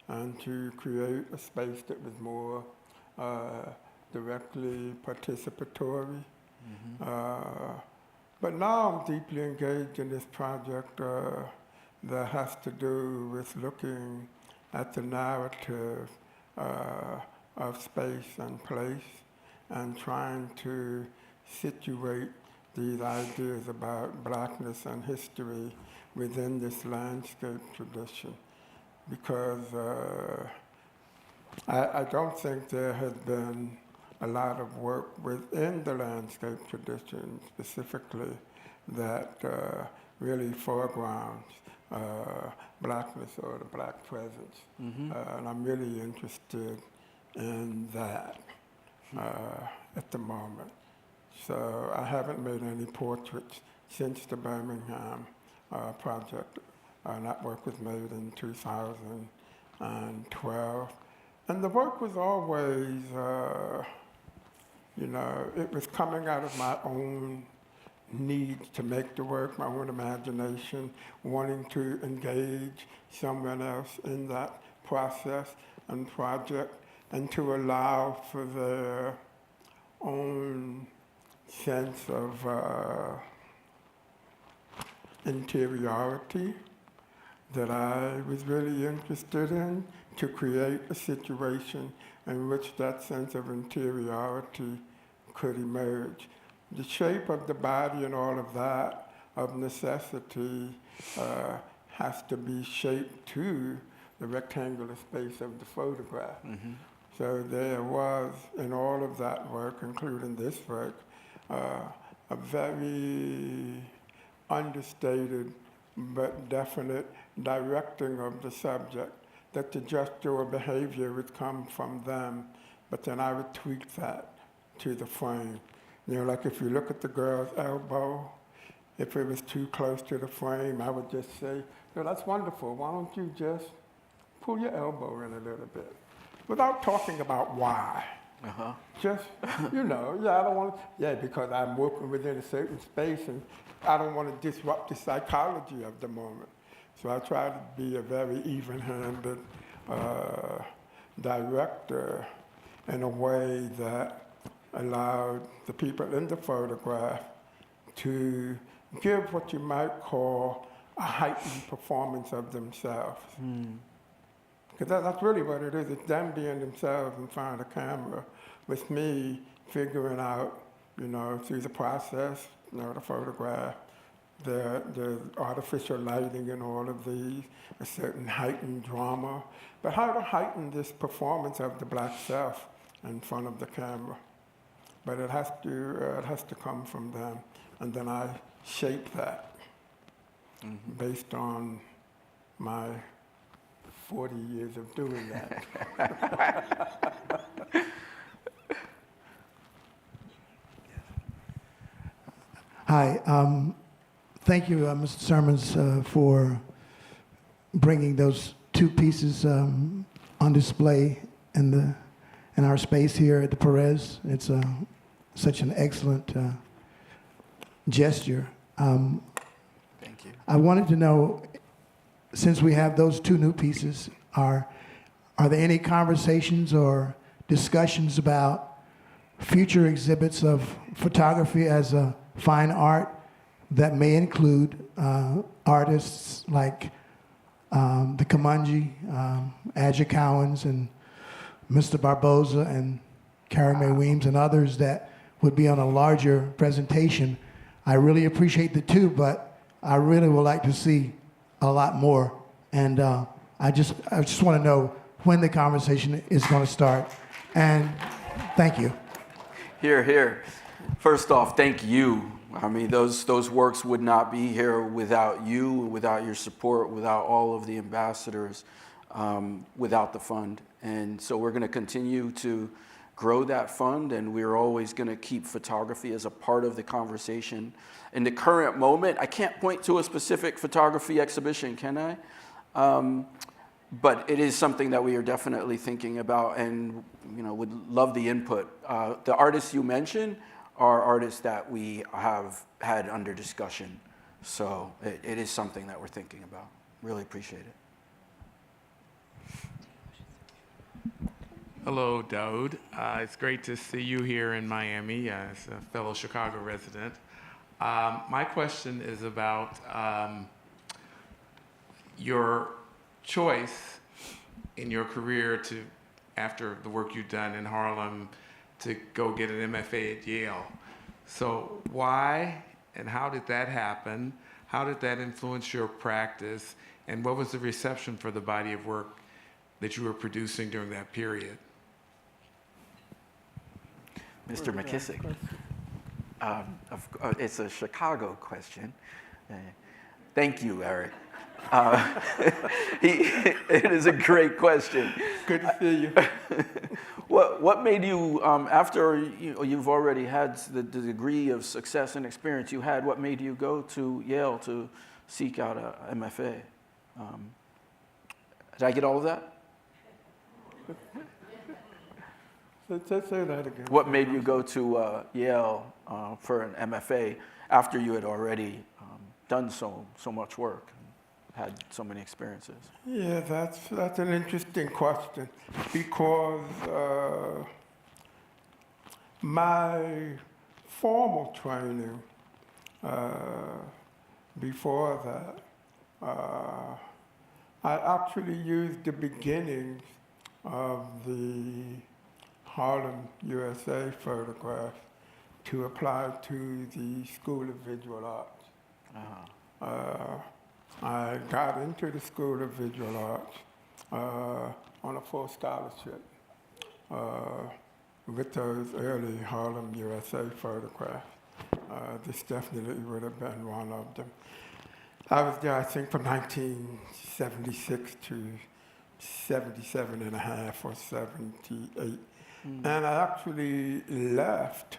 and to create a space that was more directly participatory. But now I'm deeply engaged in this project that has to do with looking at the narrative of space and place and trying to situate these ideas about blackness and history within this landscape tradition. Because I don't think there has been a lot of work within the landscape tradition specifically that really foregrounds blackness or the black presence. And I'm really interested in that at the moment. So I haven't made any portraits since the Birmingham Project. That work was made in 2012. And the work was always, it was coming out of my own need to make the work, my own imagination, wanting to engage someone else in that process and project, and to allow for their own sense of interiority that I was really interested in, to create a situation in which that sense of interiority could emerge. The shape of the body and all of that, of necessity, has to be shaped to the rectangular space of the photograph. So there was, in all of that work, including this work, a very understated but definite directing of the subject, that the gesture or behavior would come from them, but then I would tweak that to the frame. Like if you look at the girl's elbow, if it was too close to the frame, I would just say, that's wonderful, why don't you just pull your elbow in a little bit? Without talking about why. Just, I don't want to, because I'm working within a certain space and I don't want to disrupt the psychology of the moment. So I try to be a very even-handed director in a way that allowed the people in the photograph to give what you might call a heightened performance of themselves. Because that's really what it is. It's them being themselves in front of the camera, with me figuring out, through the process, the photograph, the artificial lighting and all of these, a certain heightened drama, but how to heighten this performance of the black self in front of the camera. But it has to come from them, and then I shape that based on my 40 years of doing that. Hi, thank you, Mr. Sirmans, for bringing those two pieces on display in our space here at the Perez. It's such an excellent gesture. Thank you. I wanted to know, since we have those two new pieces, are there any conversations or discussions about future exhibits of photography as a fine art that may include artists like the Kamunji, Adja Cowens, and Mr. Barboza and Carrie Mae Weems and others that would be on a larger presentation. I really appreciate the two, but I really would like to see a lot more. And I just want to know when the conversation is going to start. And thank you. Here, here. First off, thank you. I mean, those works would not be here without you, without your support, without all of the ambassadors, without the fund. And so we're going to continue to grow that fund, and we're always going to keep photography as a part of the conversation. In the current moment, I can't point to a specific photography exhibition, can I? But it is something that we are definitely thinking about, and would love the input. The artists you mentioned are artists that we have had under discussion, so it is something that we're thinking about. Really appreciate it. Hello, Dawoud. It's great to see you here in Miami as a fellow Chicago resident. My question is about your choice in your career to, after the work you've done in Harlem, to go get an MFA at Yale. So why and how did that happen? How did that influence your practice? And what was the reception for the body of work that you were producing during that period? Mr. McKissick. It's a Chicago question. Thank you, Eric. It is a great question. Good to see you. What made you, after you've already had the degree of success and experience you had, what made you go to Yale to seek out a MFA? Did I get all of that? Say that again. What made you go to Yale for an MFA after you had already done so much work, and had so many experiences? Yeah, that's an interesting question, because my formal training before that, I actually used the beginnings of the Harlem, USA photograph to apply to the School of Visual Arts. I got into the School of Visual Arts on a full scholarship with those early Harlem, USA photographs. This definitely would have been one of them. I was there, I think, from 1976 to 77 and a half or 78. And I actually left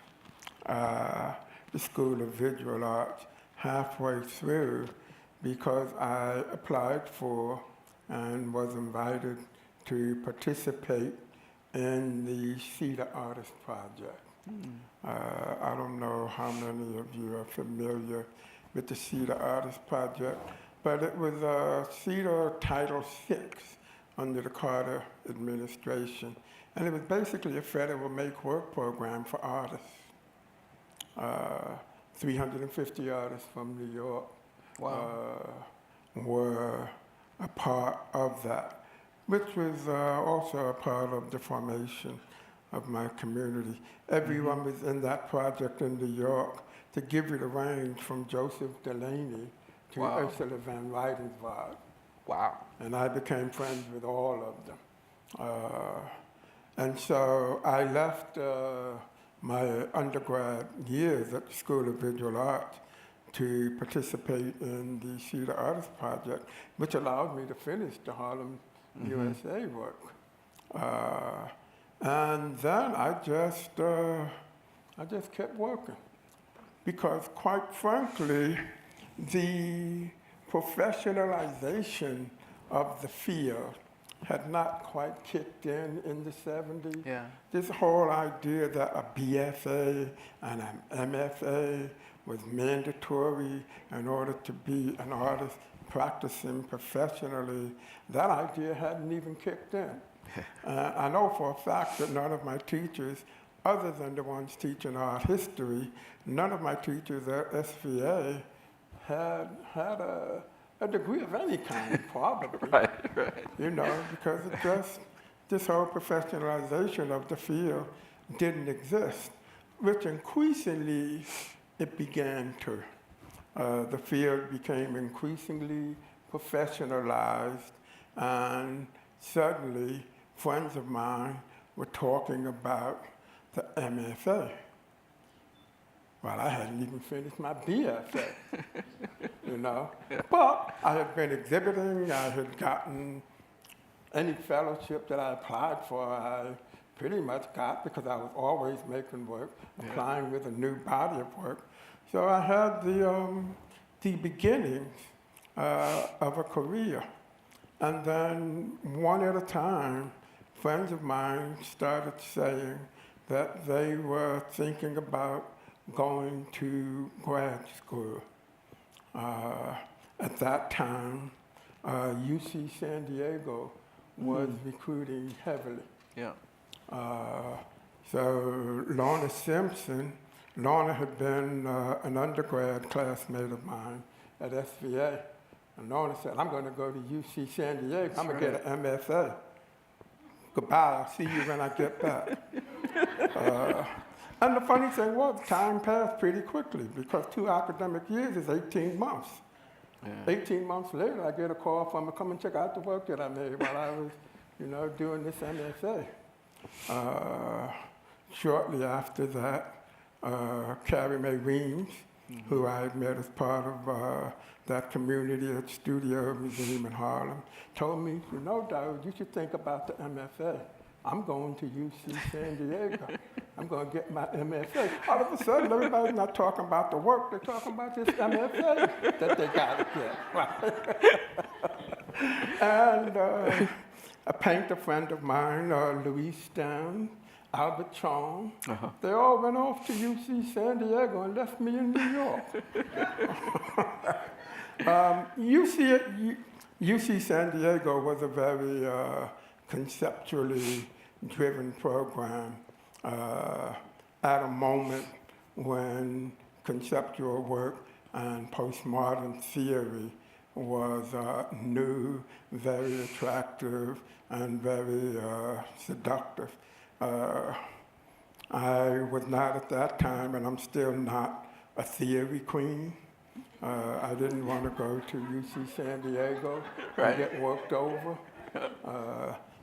the School of Visual Arts halfway through because I applied for and was invited to participate in the Cedar Artist Project. I don't know how many of you are familiar with the Cedar Artist Project, but it was Cedar Title VI under the Carter administration. And it was basically a federal make-work program for artists. 350 artists from New York were a part of that, which was also a part of the formation of my community. Everyone was in that project in New York. To give you the range, from Joseph Delaney to Ursula van Rijtenswaard. Wow. And I became friends with all of them. And so I left my undergrad years at the School of Visual Arts to participate in the Cedar Artist Project, which allowed me to finish the Harlem, USA work. And then I just kept working, because quite frankly, the professionalization of the field had not quite kicked in the 70s. Yeah. This whole idea that a BFA and an MFA was mandatory in order to be an artist practicing professionally, that idea hadn't even kicked in. I know for a fact that none of my teachers, other than the ones teaching art history, none of my teachers at SVA had a degree of any kind, probably. Right. You know, because it just, this whole professionalization of the field didn't exist, which increasingly it began to. The field became increasingly professionalized, and suddenly friends of mine were talking about the MFA. Well, I hadn't even finished my BFA, you know. But I had been exhibiting, I had gotten any fellowship that I applied for, I pretty much got because I was always making work, applying with a new body of work. So I had the beginnings of a career. And then one at a time, friends of mine started saying that they were thinking about going to grad school. At that time, UC San Diego was recruiting heavily. Yeah. So Lorna Simpson, Lorna had been an undergrad classmate of mine at SVA. And Lorna said, I'm going to go to UC San Diego. I'm going to get an MFA. Goodbye, I'll see you when I get back. And the funny thing was, time passed pretty quickly because 2 academic years is 18 months. Yeah. 18 months later, I get a call from her, come and check out the work that I made while I was, you know, doing this MFA. Shortly after that, Carrie Mae Weems, who I had met as part of that community at Studio Museum in Harlem, told me, you know, Dawoud, you should think about the MFA. I'm going to UC San Diego. I'm going to get my MFA. All of a sudden, everybody's not talking about the work. They're talking about this MFA that they got to get. Right? And a painter friend of mine, Louise Stone, Albert Chong, they all went off to UC San Diego and left me in New York. UC San Diego was a very conceptually driven program at a moment when conceptual work and postmodern theory was new, very attractive, and very seductive. I was not at that time, and I'm still not, a theory queen. I didn't want to go to UC San Diego and get worked over.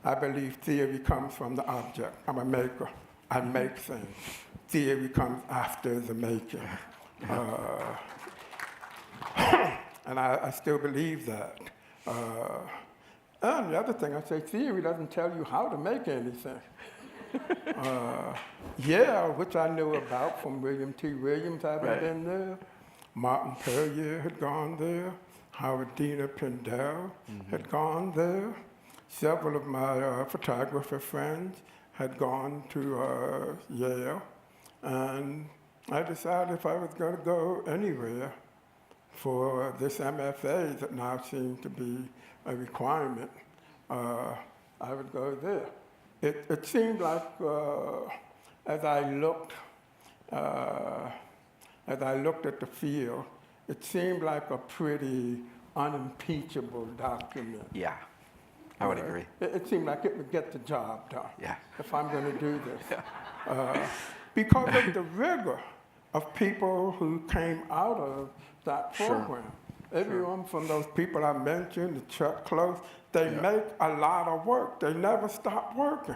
I believe theory comes from the object. I'm a maker. I make things. Theory comes after the making. And I still believe that. And the other thing, I say theory doesn't tell you how to make anything. Yale, which I knew about from William T. Williams, having been there. Martin Perrier had gone there. Howardina Pindell had gone there. Several of my photographer friends had gone to Yale. And I decided if I was going to go anywhere for this MFA that now seemed to be a requirement, I would go there. It seemed like as I looked at the field, it seemed like a pretty unimpeachable document. Yeah, I would agree. It seemed like it would get the job done. Yeah. If I'm going to do this. Because of the rigor of people who came out of that program. Everyone from those people I mentioned, the Chuck Close, they make a lot of work. They never stop working.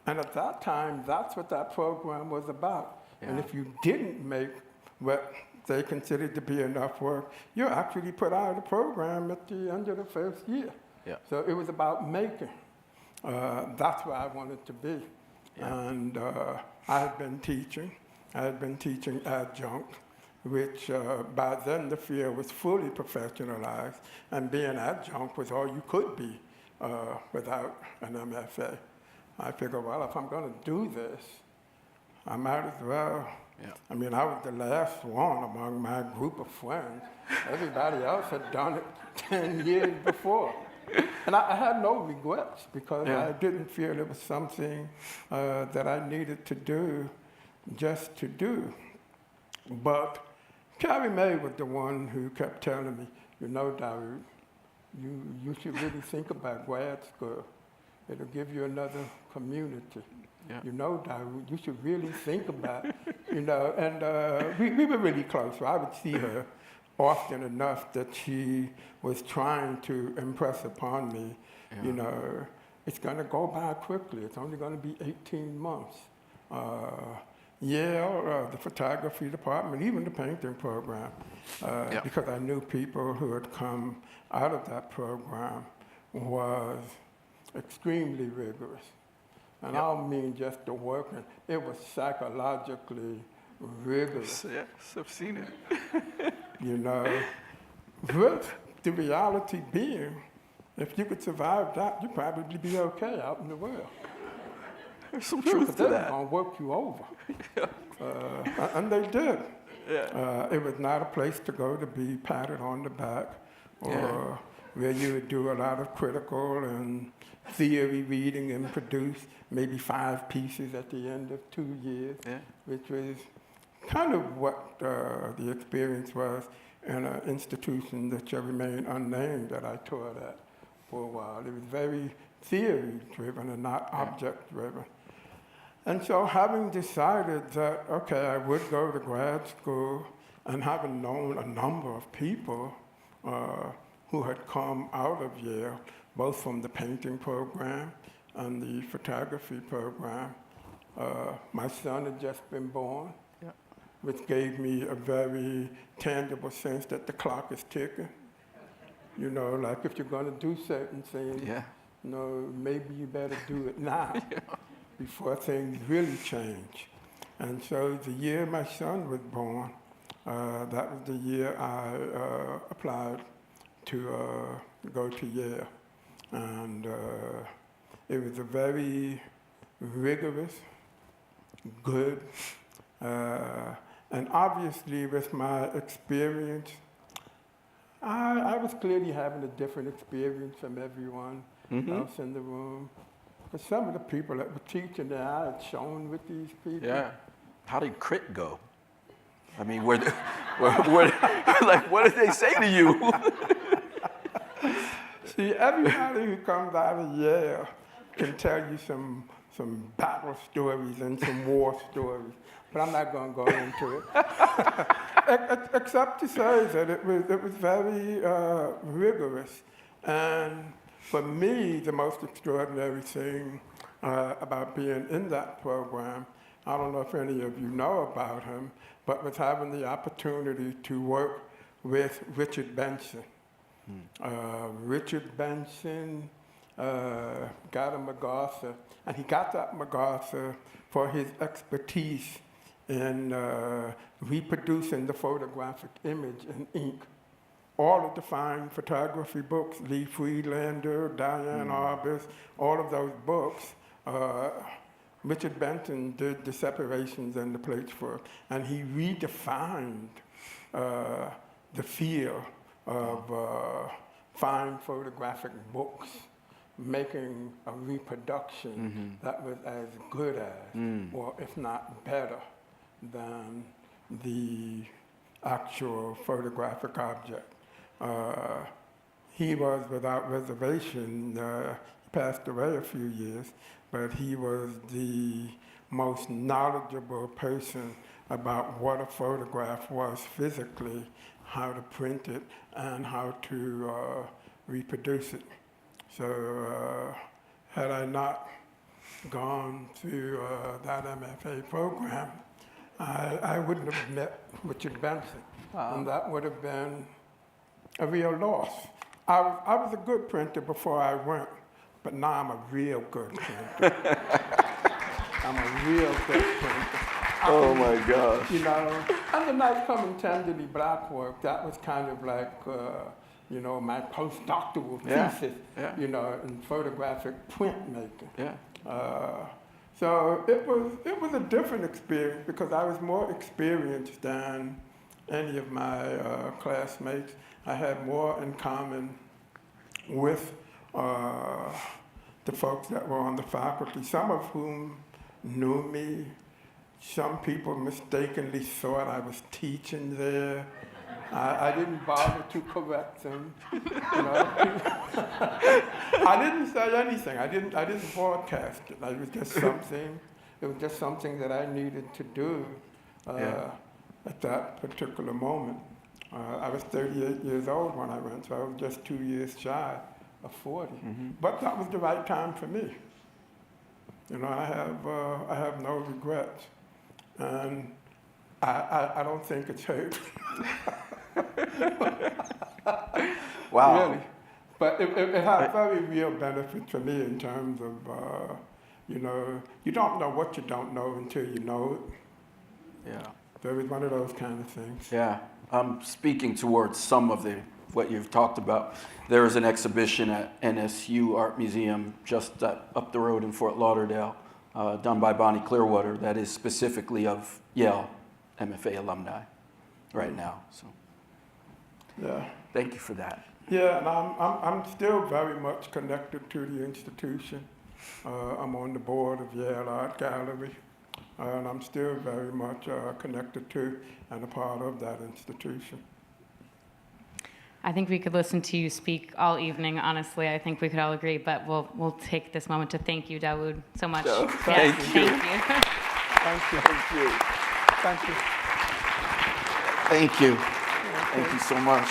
And at that time, that's what that program was about. And if you didn't make what they considered to be enough work, you're actually put out of the program at the end of the first year. So it was about making. That's where I wanted to be. And I had been teaching. I had been teaching adjunct, which by then the field was fully professionalized, and being adjunct was all you could be without an MFA. I figured, well, if I'm going to do this, I might as well. I mean, I was the last one among my group of friends. Everybody else had done it 10 years before. And I had no regrets because I didn't feel it was something that I needed to do just to do. But Carrie Mae was the one who kept telling me, you know, Dawoud, you should really think about grad school. It'll give you another community. Yeah. You know, Dawoud, you should really think about, you know. And we were really close. So I would see her often enough that she was trying to impress upon me, you know, it's going to go by quickly. It's only going to be 18 months. Yale, the photography department, even the painting program, because I knew people who had come out of that program, was extremely rigorous. And I don't mean just the working, it was psychologically rigorous. Yes, I've seen it. You know, with the reality being, if you could survive that, you'd probably be okay out in the world. There's some truth to They that. were going to work you over. And they did. It was not a place to go to be patted on the back or where you would do a lot of critical and theory reading and produce maybe 5 pieces at the end of 2 years, which was kind of what the experience was in an institution that shall remain unnamed that I taught at for a while. It was very theory-driven and not object-driven. And so having decided that, okay, I would go to grad school, and having known a number of people who had come out of Yale, both from the painting program and the photography program, my son had just been born, which gave me a very tangible sense that the clock is ticking. You know, like if you're going to do certain things, you know, maybe you better do it now before things really change. And so the year my son was born, that was the year I applied to go to Yale. And it was a very rigorous, good, and obviously with my experience, I was clearly having a different experience from everyone else in the room. But some of the people that were teaching that I had shown with these people. Yeah. How did crit go? I mean, like, what did they say to you? See, everybody who comes out of Yale can tell you some battle stories and some war stories, but I'm not going to go into it. Except to say that it was very rigorous. And for me, the most extraordinary thing about being in that program, I don't know if any of you know about him, but was having the opportunity to work with Richard Benson. Richard Benson got a MacArthur, and he got that MacArthur for his expertise in reproducing the photographic image in ink. All of the fine photography books, Lee Friedlander, Diane Arbus, all of those books, Richard Benson did the separations and the plates for, and he redefined the feel of fine photographic books, making a reproduction that was as good as, or if not better, than the actual photographic object. He was, without reservation, he passed away a few years, but he was the most knowledgeable person about what a photograph was physically, how to print it, and how to reproduce it. So had I not gone through that MFA program, I wouldn't have met Richard Benson. And that would have been a real loss. I was a good printer before I went, but now I'm a real good printer. I'm a real good printer. Oh my gosh. You know, and the Night Coming Tenderly Black work, that was kind of like, you know, my postdoctoral thesis, you know, in photographic printmaking. So it was a different experience because I was more experienced than any of my classmates. I had more in common with the folks that were on the faculty, some of whom knew me. Some people mistakenly thought I was teaching there. I didn't bother to correct them. You know? I didn't say anything. I didn't broadcast it. It was just something it was just something that I needed to do at that particular moment. I was 38 years old when I went, so I was just 2 years shy of 40. But that was the right time for me. You know, I have no regrets, and I don't think it's hate. Wow. Really. But it had very real benefit for me in terms of, you know, you don't know what you don't know until you know it. Yeah. So it was one of those kind of things. Yeah. Speaking towards some of what you've talked about, there is an exhibition at NSU Art Museum just up the road in Fort Lauderdale, done by Bonnie Clearwater, that is specifically of Yale MFA alumni right now. So Yeah. thank you for that. Yeah, and I'm still very much connected to the institution. I'm on the board of Yale Art Gallery, and I'm still very much connected to and a part of that institution. I think we could listen to you speak all evening, honestly. I think we could all agree, but we'll take this moment to thank you, Dawoud, so much. Oh, Yes, thank you. Thank you. Thank you. Thank you. Thank you. Thank you. Thank you so much.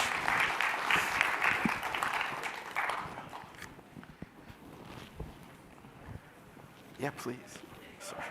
Yeah, please. Sorry.